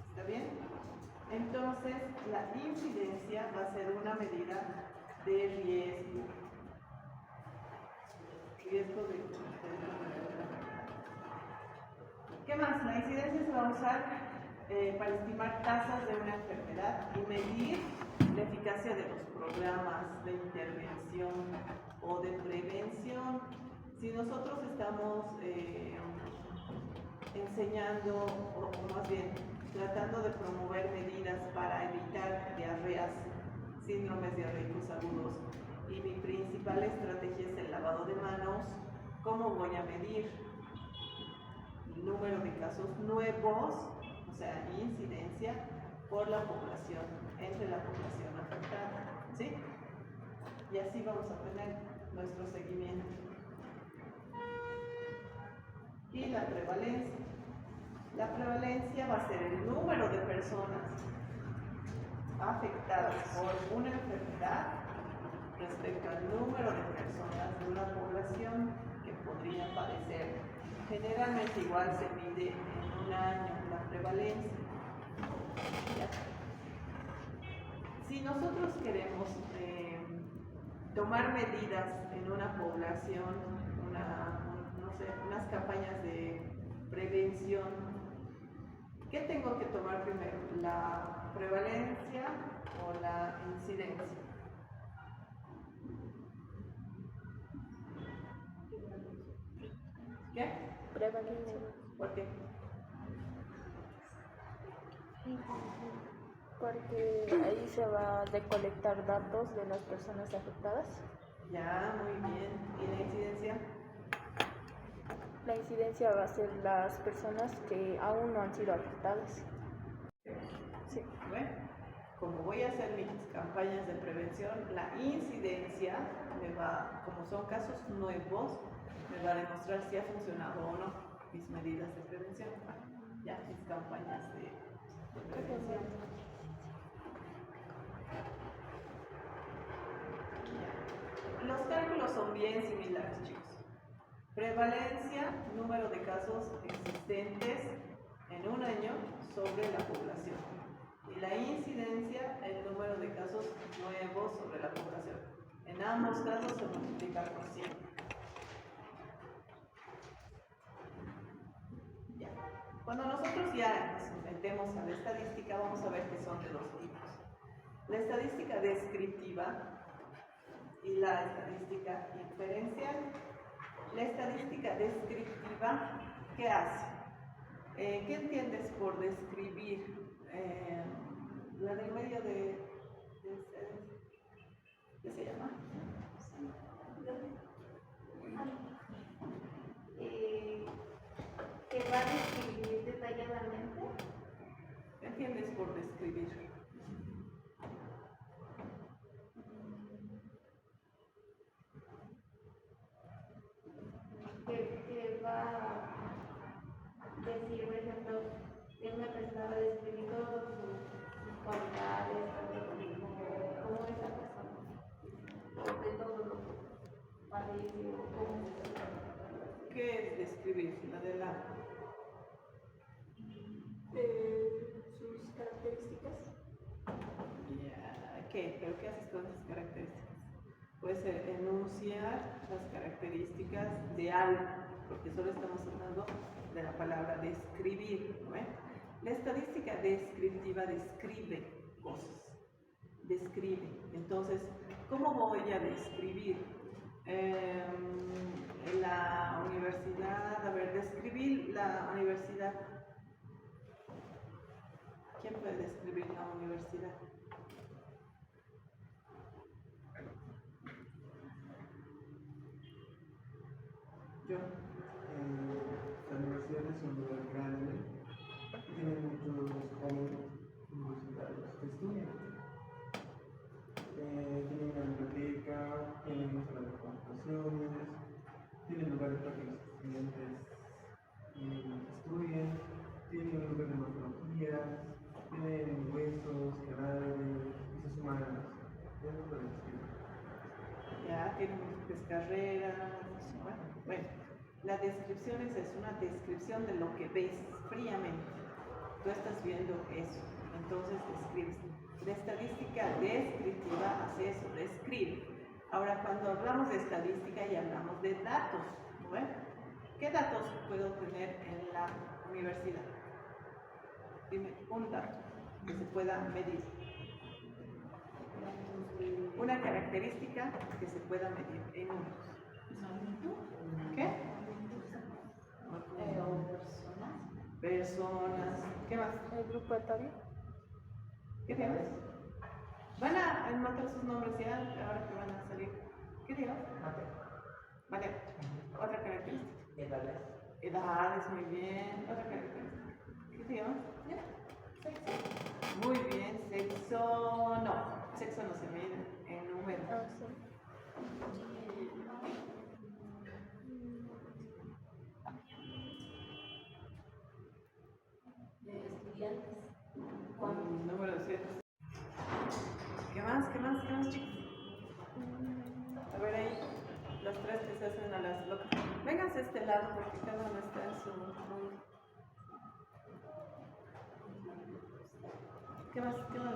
¿Está bien? Entonces, la incidencia va a ser una medida de riesgo. Riesgo de ¿qué más? La incidencia se va a usar para estimar tasas de una enfermedad y medir la eficacia de los programas de intervención o de prevención. Si nosotros estamos enseñando, o más bien tratando de promover medidas para evitar diarreas, síndromes diarreicos agudos, y mi principal estrategia es el lavado de manos, ¿cómo voy a medir el número de casos nuevos, o sea, incidencia por la población, entre la población afectada? ¿Sí? Y así vamos a tener nuestro seguimiento. Y la prevalencia. La prevalencia va a ser el número de personas afectadas por una enfermedad respecto al número de personas de una población que podrían padecer. Generalmente igual se mide en un año la prevalencia. ¿Ya? Si nosotros queremos tomar medidas en una población, unas campañas de prevención, ¿qué tengo que tomar primero? ¿La prevalencia o la incidencia? ¿Qué? Prevalencia. ¿Por qué? Porque ahí se va a recolectar datos de las personas afectadas. Ya, muy bien. ¿Y la incidencia? La incidencia va a ser las personas que aún no han sido afectadas. Sí. Bueno, como voy a hacer mis campañas de prevención, la incidencia como son casos nuevos, me va a demostrar si ha funcionado o no mis medidas de prevención. Ya, mis campañas de prevención. Ya. Los cálculos son bien similares, chicos. Prevalencia, número de casos existentes en un año sobre la población. Y la incidencia, el número de casos nuevos sobre la población. En ambos casos se multiplica por 100. Ya. Cuando nosotros ya nos metemos a la estadística, vamos a ver que son de dos tipos. La estadística descriptiva y la estadística inferencial. La estadística descriptiva, ¿qué hace? ¿Qué entiendes por describir? La del medio de ustedes, ¿qué se llama? Que va a describir detalladamente. ¿Qué entiendes por describir? Que va a decir, por ejemplo, que una persona va a describir todas sus cualidades, describir, la de la... Sus características. Ya, ¿qué? ¿Pero qué haces con esas características? Puedes enunciar las características de algo, porque solo estamos hablando de la palabra describir, ¿no? La estadística descriptiva describe cosas, describe. Entonces, ¿cómo voy a describir? La universidad, a ver, describir la universidad. ¿Quién puede describir la universidad? Yo. La universidad es un lugar grande, tiene muchos jóvenes universitarios que estudian. Tiene una biblioteca, tiene una sala de computaciones, tiene lugares para que los estudiantes estudien, tiene un lugar de morfología, tiene huesos, cadáveres, piezas humanas. Eso puede decir. Ya, tiene múltiples carreras. Bueno, la descripción es una descripción de lo que ves fríamente. Tú estás viendo eso, entonces describes. La estadística descriptiva hace eso, describe. Ahora, cuando hablamos de estadística y hablamos de datos, ¿no? ¿Qué datos puedo tener en la universidad? Dime un dato que se pueda medir. Una característica que se pueda medir en números. ¿Qué? Personas. ¿Qué más? El grupo etario. ¿Qué tienes? Van a anotar sus nombres ya, ahora que van a salir. ¿Qué tienes? Vale. Otra característica. Edades. Edades, muy bien. Otra característica. ¿Qué te llamas? Muy bien. Sexo, no. Sexo no se mide en números. Ah, sí. Estudiantes. Número de ciertos. ¿Qué más? ¿Qué más? ¿Qué más, chicos? A ver ahí, las tres que se hacen a las locas. Vénganse a este lado porque cada uno está en su mundo. ¿Qué más? ¿Qué más?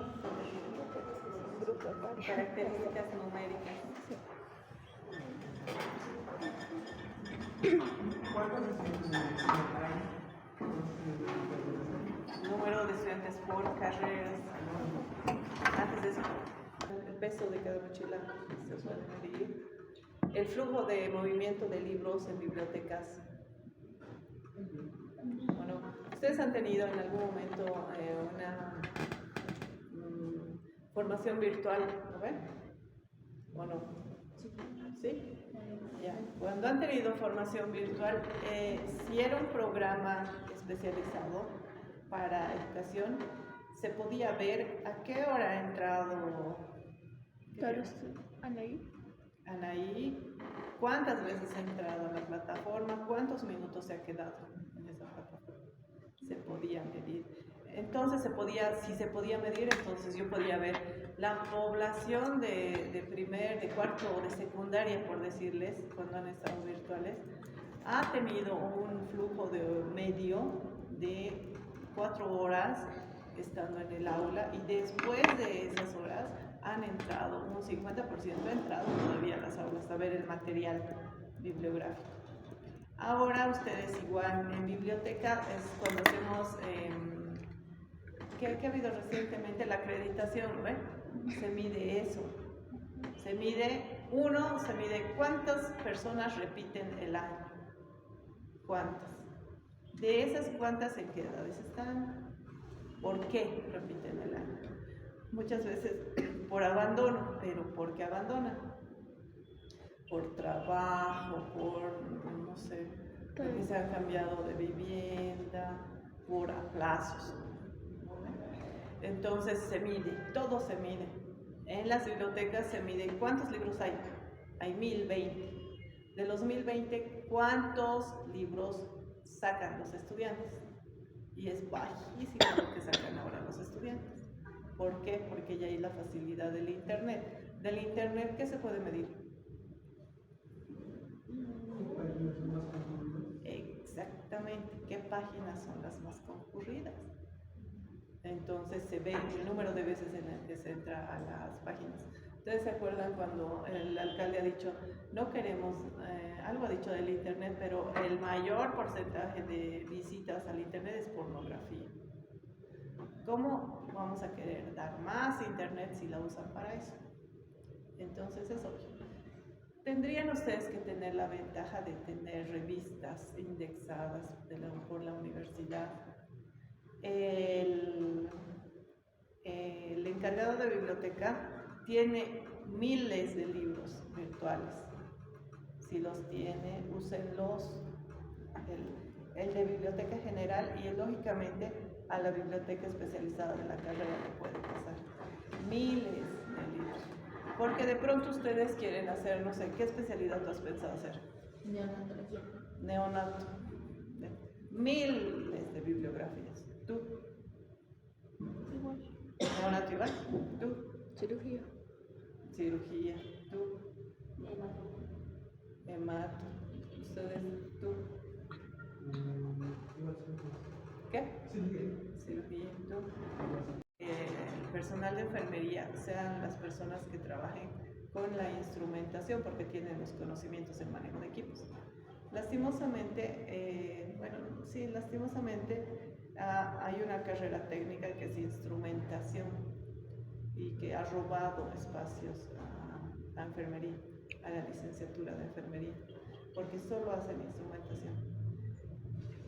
Grupo etario. Características numéricas. ¿Cuántos estudiantes hay? Número de estudiantes por carreras. Antes de eso, el peso de cada mochila se puede medir. El flujo de movimiento de libros en bibliotecas. Bueno, ustedes han tenido en algún momento una formación virtual, ¿no ven? ¿O no? ¿Sí? Ya. Cuando han tenido formación virtual, si era un programa especializado para educación, se podía ver a qué hora ha entrado Claro, sí. Anaí. Anaí, cuántas veces ha entrado a la plataforma, cuántos minutos se ha quedado en esa plataforma. Se podía medir. Entonces si se podía medir, entonces yo podía ver la población de primer, de cuarto o de secundaria, por decirles, cuando han estado virtuales, ha tenido un flujo de medio de 4 horas estando en el aula, y después de esas horas han entrado, un 50% ha entrado todavía a las aulas a ver el material bibliográfico. Ahora ustedes igual en biblioteca es cuando hacemos, ¿qué ha habido recientemente? La acreditación, ¿no? Se mide eso. Se mide cuántas personas repiten el año. ¿Cuántas? De esas, ¿cuántas en qué edades están? ¿Por qué repiten el año? Muchas veces por abandono, pero ¿por qué abandonan? Por trabajo, por, no sé, porque se han cambiado de vivienda, por aplazos. Entonces se mide, todo se mide. En las bibliotecas se mide cuántos libros hay. Hay 1020. De los 1020, ¿cuántos libros sacan los estudiantes? Y es bajísimo lo que sacan ahora los estudiantes. ¿Por qué? Porque ya hay la facilidad del internet. Del internet, ¿qué se puede medir? exactamente qué páginas son las más concurridas. Entonces se ve el número de veces en el que se entra a las páginas. ¿Ustedes se acuerdan cuando el alcalde ha dicho, no queremos, algo ha dicho del internet, pero el mayor porcentaje de visitas al internet es pornografía? ¿Cómo vamos a querer dar más internet si la usan para eso? Entonces es obvio. Tendrían ustedes que tener la ventaja de tener revistas indexadas por la universidad. El encargado de biblioteca tiene miles de libros virtuales. Si los tiene, úsenlos. El de biblioteca general y lógicamente a la biblioteca especializada de la carrera le puede pasar. Miles de libros. Porque de pronto ustedes quieren hacer, no sé, ¿qué especialidad tú has pensado hacer? Neonatología. Neonato. Miles de bibliografías. ¿Tú? Igual. Neonato igual. ¿Tú? Cirugía. Cirugía. ¿Tú? Hemato. ¿Ustedes? ¿Tú? ¿Qué? Cirugía. ¿Tú? El personal de enfermería sean las personas que trabajen con la instrumentación porque tienen los conocimientos en manejo de equipos. Lastimosamente, hay una carrera técnica que es instrumentación y que ha robado espacios a enfermería, a la licenciatura de enfermería, porque solo hacen instrumentación.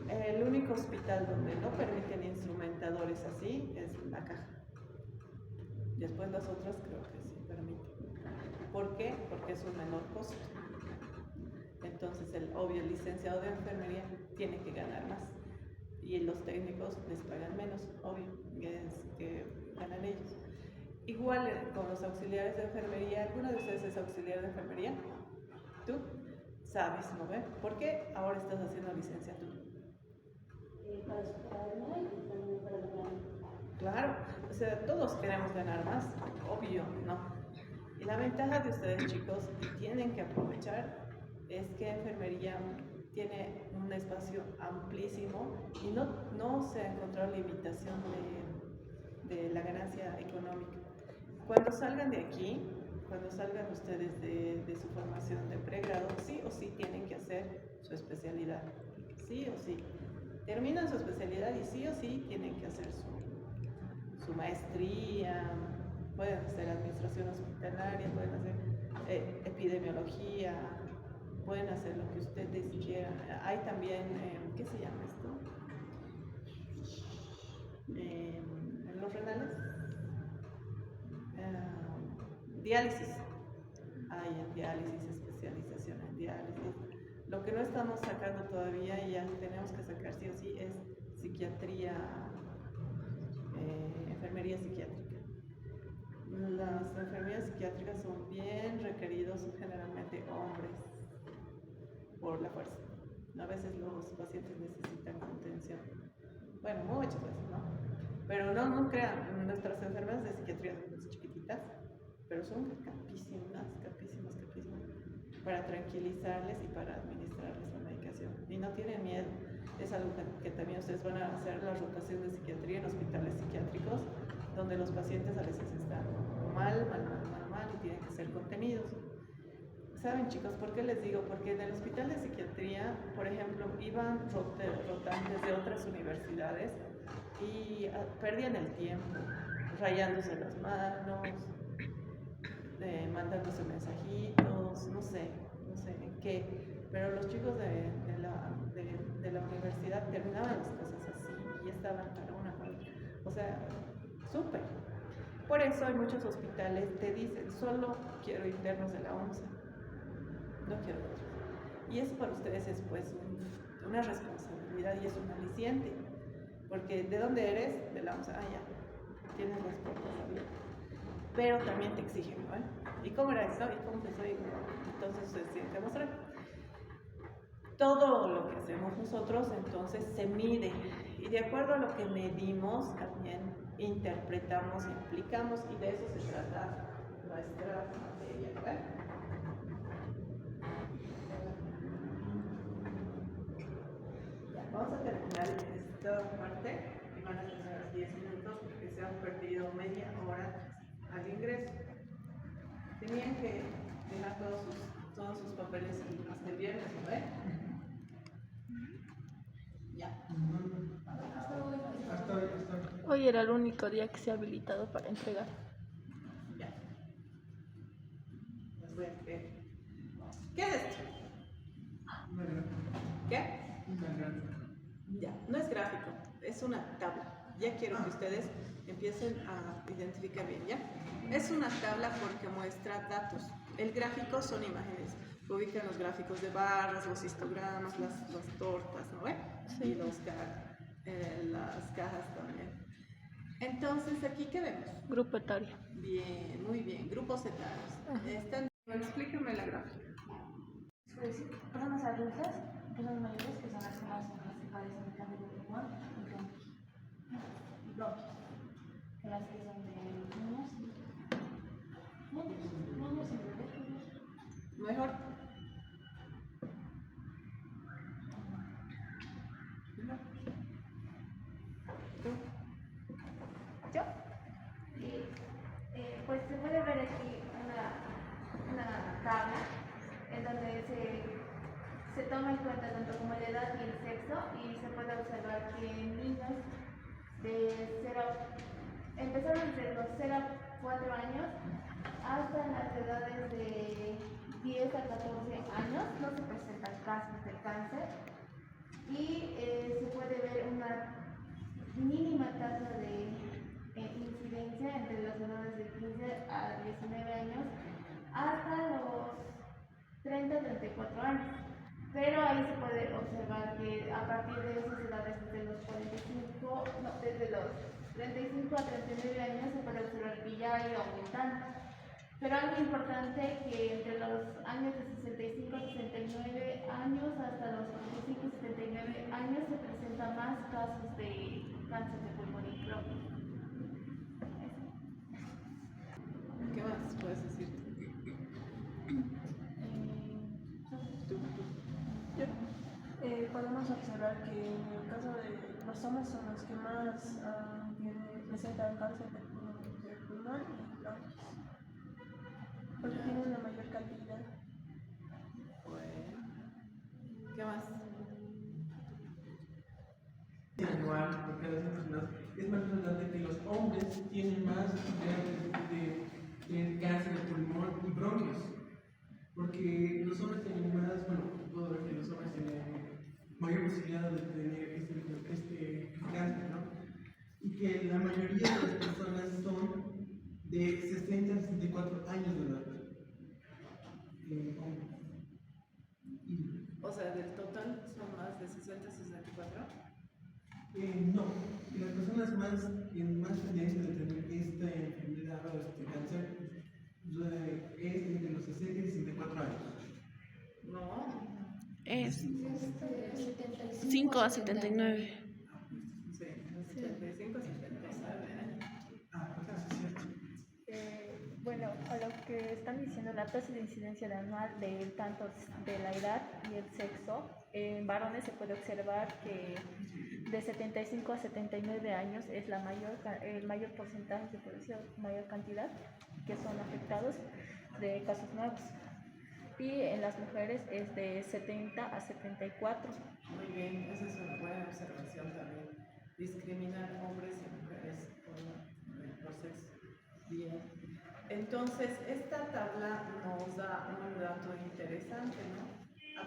El único hospital donde no permiten instrumentadores así es la Caja. Después las otras creo que sí permiten. ¿Por qué? Porque es un menor costo. Entonces el obvio licenciado de enfermería tiene que ganar más y los técnicos les pagan menos, obvio, es que ganan ellos. Igual con los auxiliares de enfermería. ¿Alguna de ustedes es auxiliar de enfermería? ¿Tú? ¿Sabes, no ve? ¿Por qué ahora estás haciendo licenciatura? Para superarme y también para lograr. Claro, o sea, todos queremos ganar más, obvio, ¿no? Y la ventaja de ustedes, chicos, y tienen que aprovechar, es que enfermería tiene un espacio amplísimo y no se ha encontrado limitación de la ganancia económica. Cuando salgan de aquí, cuando salgan ustedes de su formación de pregrado, sí o sí tienen que hacer su especialidad, sí o sí. Terminan su especialidad y sí o sí tienen que hacer su maestría, pueden hacer administración hospitalaria, pueden hacer epidemiología, pueden hacer lo que ustedes quieran. Hay también, ¿qué se llama esto? En los renales, diálisis. Hay en diálisis, especialización en diálisis. Lo que no estamos sacando todavía y ya tenemos que sacar sí o sí es psiquiatría, enfermería psiquiátrica. Las enfermerías psiquiátricas son bien requeridos generalmente hombres por la fuerza. A veces los pacientes necesitan contención. Bueno, muchas veces, ¿no? Pero no crean, nuestras enfermeras de psiquiatría son chiquititas, pero son capísimas para tranquilizarles y para administrarles la medicación. Y no tienen miedo. Es algo que también ustedes van a hacer la rotación de psiquiatría en hospitales psiquiátricos, donde los pacientes a veces están mal y tienen que ser contenidos. ¿Saben, chicos, por qué les digo? Porque en el hospital de psiquiatría, por ejemplo, iban rotantes de otras universidades y perdían el tiempo, rayándose las manos, mandándose mensajitos, no sé en qué, pero los chicos de la universidad terminaban las cosas así y estaban para una cosa. O sea, súper. Por eso hay muchos hospitales te dicen, solo quiero internos de la OMSA, no quiero otros. Y eso para ustedes es pues una responsabilidad y es un aliciente, porque ¿de dónde eres? De la OMSA. Ya, tienes las puertas abiertas. Pero también te exigen, ¿no? ¿Y cómo era eso? ¿Y cómo te soy? Entonces se tiene que mostrar. Todo lo que hacemos nosotros entonces se mide y de acuerdo a lo que medimos también interpretamos y aplicamos y de eso se trata nuestra materia, ¿verdad? vamos a terminar esta parte y van a ser 10 minutos porque se han perdido media hora al ingreso. Tenían que dejar todos sus papeles hasta el viernes, ¿no ve? Ya. Hasta hoy. Hoy era el único día que se ha habilitado para entregar. Ya. Les voy a creer. ¿Qué es esto? Una gráfica. ¿Qué? Una gráfica. Ya, no es gráfico, es una tabla. Ya quiero que ustedes empiecen a identificar bien, ¿ya? Es una tabla porque muestra datos. El gráfico son imágenes. Ubican los gráficos de barras, los histogramas, las tortas, ¿no ve? Y las cajas también. Entonces, ¿aquí qué vemos? Grupo etario. Bien, muy bien. Grupos etarios. Explícame la gráfica. Personas adultas, personas mayores, que son las que más padecen de cáncer de pulmón y bronquios. Las que son de niños y bebés. Mejor. ¿Tú? ¿Yo? Pues se puede ver aquí una tabla en donde se toma en cuenta tanto como la edad y el sexo, y se puede observar que niños empezaron desde los 0 a 4 años hasta las edades de 10 a 14 años no se presentan casos de cáncer, y se puede ver una mínima tasa de incidencia entre las edades de 15 a 19 años hasta los 30 a 34 años. Pero ahí se puede observar que a partir de esas edades, desde los 35 a 39 años, se puede observar que ya ha ido aumentando. Pero algo importante, que entre los años de 65 a 69 años hasta los 65 a 79 años se presentan más casos de cáncer de pulmón y bronquios. ¿Qué más puedes decir? Podemos observar que en el caso de los hombres son los que más presentan cáncer de pulmón y bronquios, porque tienen una mayor cantidad. Bueno. ¿Qué más? Anual por cada 100 personas. Es más importante que los hombres tienen más posibilidades de tener cáncer de pulmón y bronquios. Porque los hombres tienen más, bueno, puedo ver que los hombres tienen mayor posibilidad de tener este cáncer, ¿no? Y que la mayoría de las personas son de 60 a 64 años de edad. O sea, del total son más de 60 a 64. No, las personas más tendencia de tener esta enfermedad o este cáncer es entre los 60 y 64 años. No. Es 5 a 79. Sí, 75 a 79 años. Pues eso es cierto. Bueno, a lo que están diciendo, la tasa de incidencia de anual de tanto de la edad y el sexo, en varones se puede observar que de 75 a 79 años es el mayor porcentaje, se puede decir, mayor cantidad que son afectados de casos nuevos. Y en las mujeres es de 70 a 74. Muy bien, esa es una buena observación también. Discriminar hombres y mujeres por sexo. Bien. Entonces, esta tabla nos da un dato interesante, ¿no?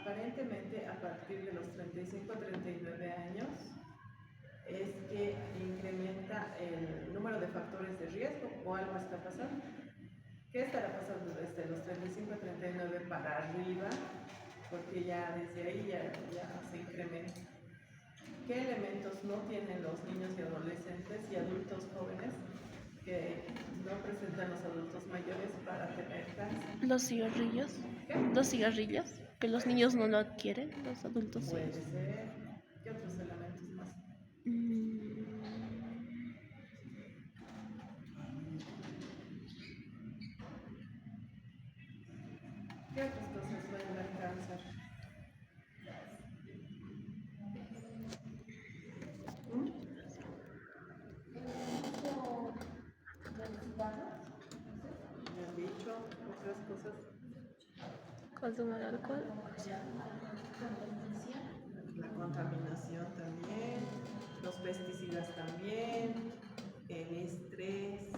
Aparentemente, a partir de los 35 a 39 años, es que incrementa el número de factores de riesgo o algo está pasando. ¿Qué estará pasando desde los 35 a 39 para arriba? Porque ya desde ahí ya se incrementa. ¿Qué elementos no tienen los niños y adolescentes y adultos jóvenes que no presentan los adultos mayores para tener cáncer? Los cigarrillos. ¿Qué? Los cigarrillos, que los niños no lo adquieren, los adultos sí. Puede ser. ¿Qué otros elementos más? ¿Qué otras cosas pueden dar cáncer? cosas. Consumo de alcohol. La contaminación también, los pesticidas también, el estrés.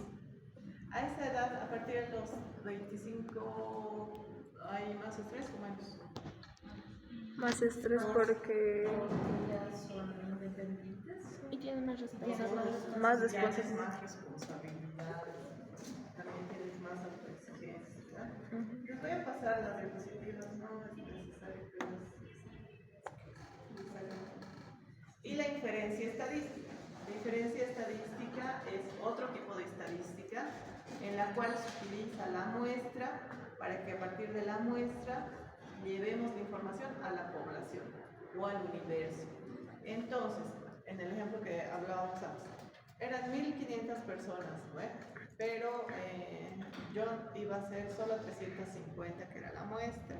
A esa edad, a partir de los 25, ¿hay más estrés o menos? Más estrés porque Ya son independientes. Y tienen más responsabilidades. más Ya tienes después. más responsabilidades, también tienes más autoexigencia. Les voy a pasar las diapositivas, no es necesario que y la inferencia estadística. La inferencia estadística es otro tipo de estadística en la cual se utiliza la muestra para que a partir de la muestra llevemos la información a la población o al universo. Entonces, en el ejemplo que hablábamos antes, eran 1500 personas, ¿no? Pero yo iba a hacer solo 350, que era la muestra.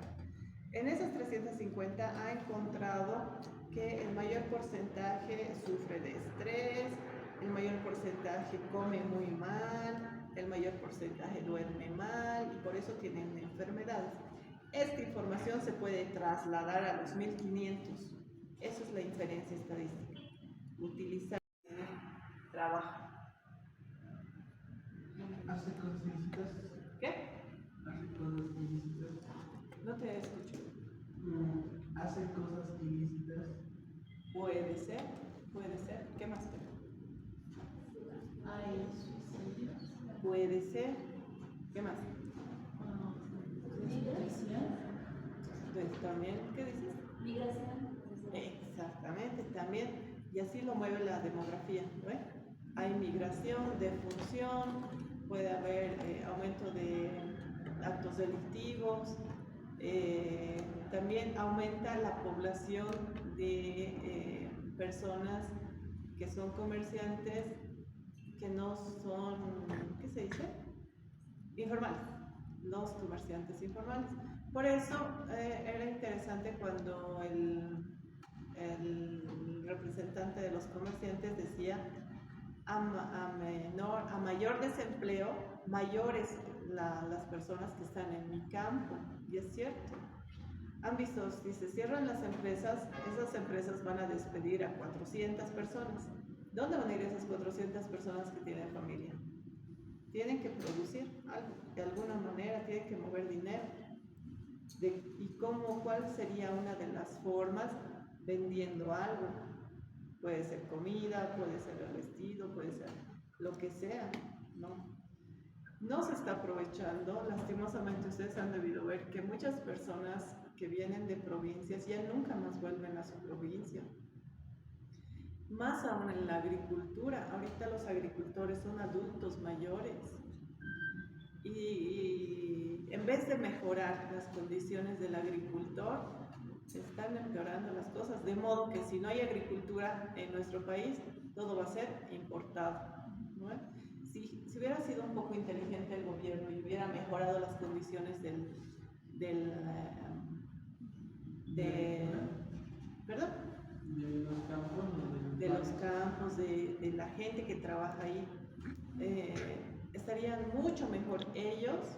En esas 350 ha encontrado que el mayor porcentaje sufre de estrés, el mayor porcentaje come muy mal, el mayor porcentaje duerme mal y por eso tienen enfermedades. Esta información se puede trasladar a los 1500. Eso es la inferencia estadística. Utilizar trabajo. ¿Hace cosas ilícitas? ¿Qué? ¿Hace cosas ilícitas? No te escucho. ¿Hace cosas ilícitas? Puede ser, puede ser. ¿Qué más tengo? Hay suicidios. Puede ser. ¿Qué más? Migración. Pues también, ¿qué dices? Migración. Exactamente, también. Y así lo mueve la demografía, ¿no? Hay migración, defunción, puede haber aumento de actos delictivos, también aumenta la población de personas que son comerciantes que no son, ¿qué se dice? Informales, los comerciantes informales. Por eso era interesante cuando el representante de los comerciantes decía a mayor desempleo, mayores las personas que están en mi campo, y es cierto. Han visto, si se cierran las empresas, esas empresas van a despedir a 400 personas. ¿Dónde van a ir esas 400 personas que tienen familia? Tienen que producir algo, de alguna manera, tienen que mover dinero. ¿Y cuál sería una de las formas? Vendiendo algo. Puede ser comida, puede ser el vestido, puede ser lo que sea, ¿no? No se está aprovechando. Lastimosamente ustedes han debido ver que muchas personas que vienen de provincias ya nunca más vuelven a su provincia. Más aún en la agricultura. Ahorita los agricultores son adultos mayores y en vez de mejorar las condiciones del agricultor, están empeorando las cosas, de modo que si no hay agricultura en nuestro país, todo va a ser importado, ¿no? Si hubiera sido un poco inteligente el gobierno y hubiera mejorado las condiciones ¿perdón? De los campos, de la gente que trabaja ahí, estarían mucho mejor ellos.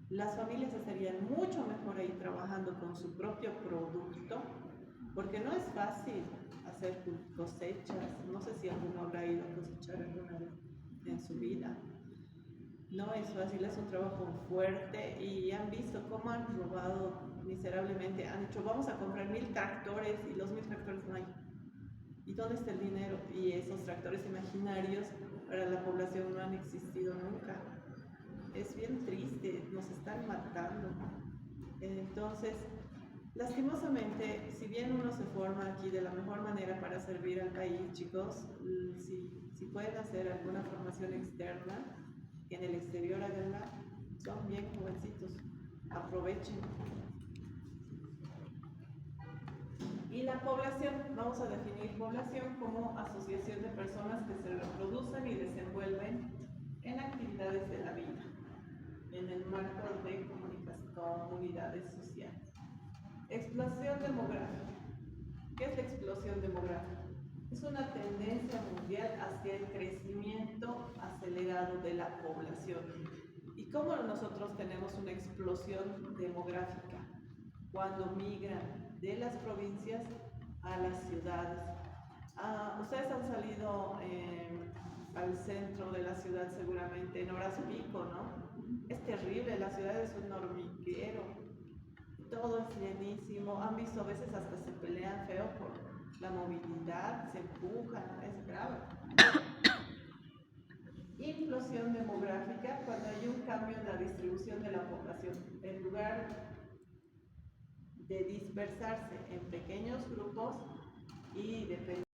Las familias estarían mucho mejor ahí trabajando con su propio producto, porque no es fácil hacer cosechas. No sé si alguno habrá ido a cosechar alguna vez en su vida. No es fácil, es un trabajo fuerte y han visto cómo han robado miserablemente. Han dicho, vamos a comprar 1000 tractores y los 1000 tractores no hay. ¿Y dónde está el dinero? Y esos tractores imaginarios para la población no han existido nunca. Es bien triste, nos están matando. Entonces, lastimosamente, si bien uno se forma aquí de la mejor manera para servir al país, chicos, si pueden hacer alguna formación externa, en el exterior háganla, son bien jovencitos, aprovechen. Y la población, vamos a definir población como asociación de personas que se reproducen y desenvuelven en actividades de la vida, en el marco de comunidades sociales. Explosión demográfica. ¿Qué es la explosión demográfica? Es una tendencia mundial hacia el crecimiento acelerado de la población. ¿Y cómo nosotros tenemos una explosión demográfica cuando migran de las provincias a las ciudades. Ustedes han salido al centro de la ciudad seguramente en horas pico, ¿no? Es terrible, la ciudad es un hormiguero, todo es llenísimo, han visto a veces hasta se pelean feo por la movilidad, se empujan, es grave. Implosión demográfica cuando hay un cambio en la distribución de la población. En lugar de dispersarse en pequeños grupos y dependiendo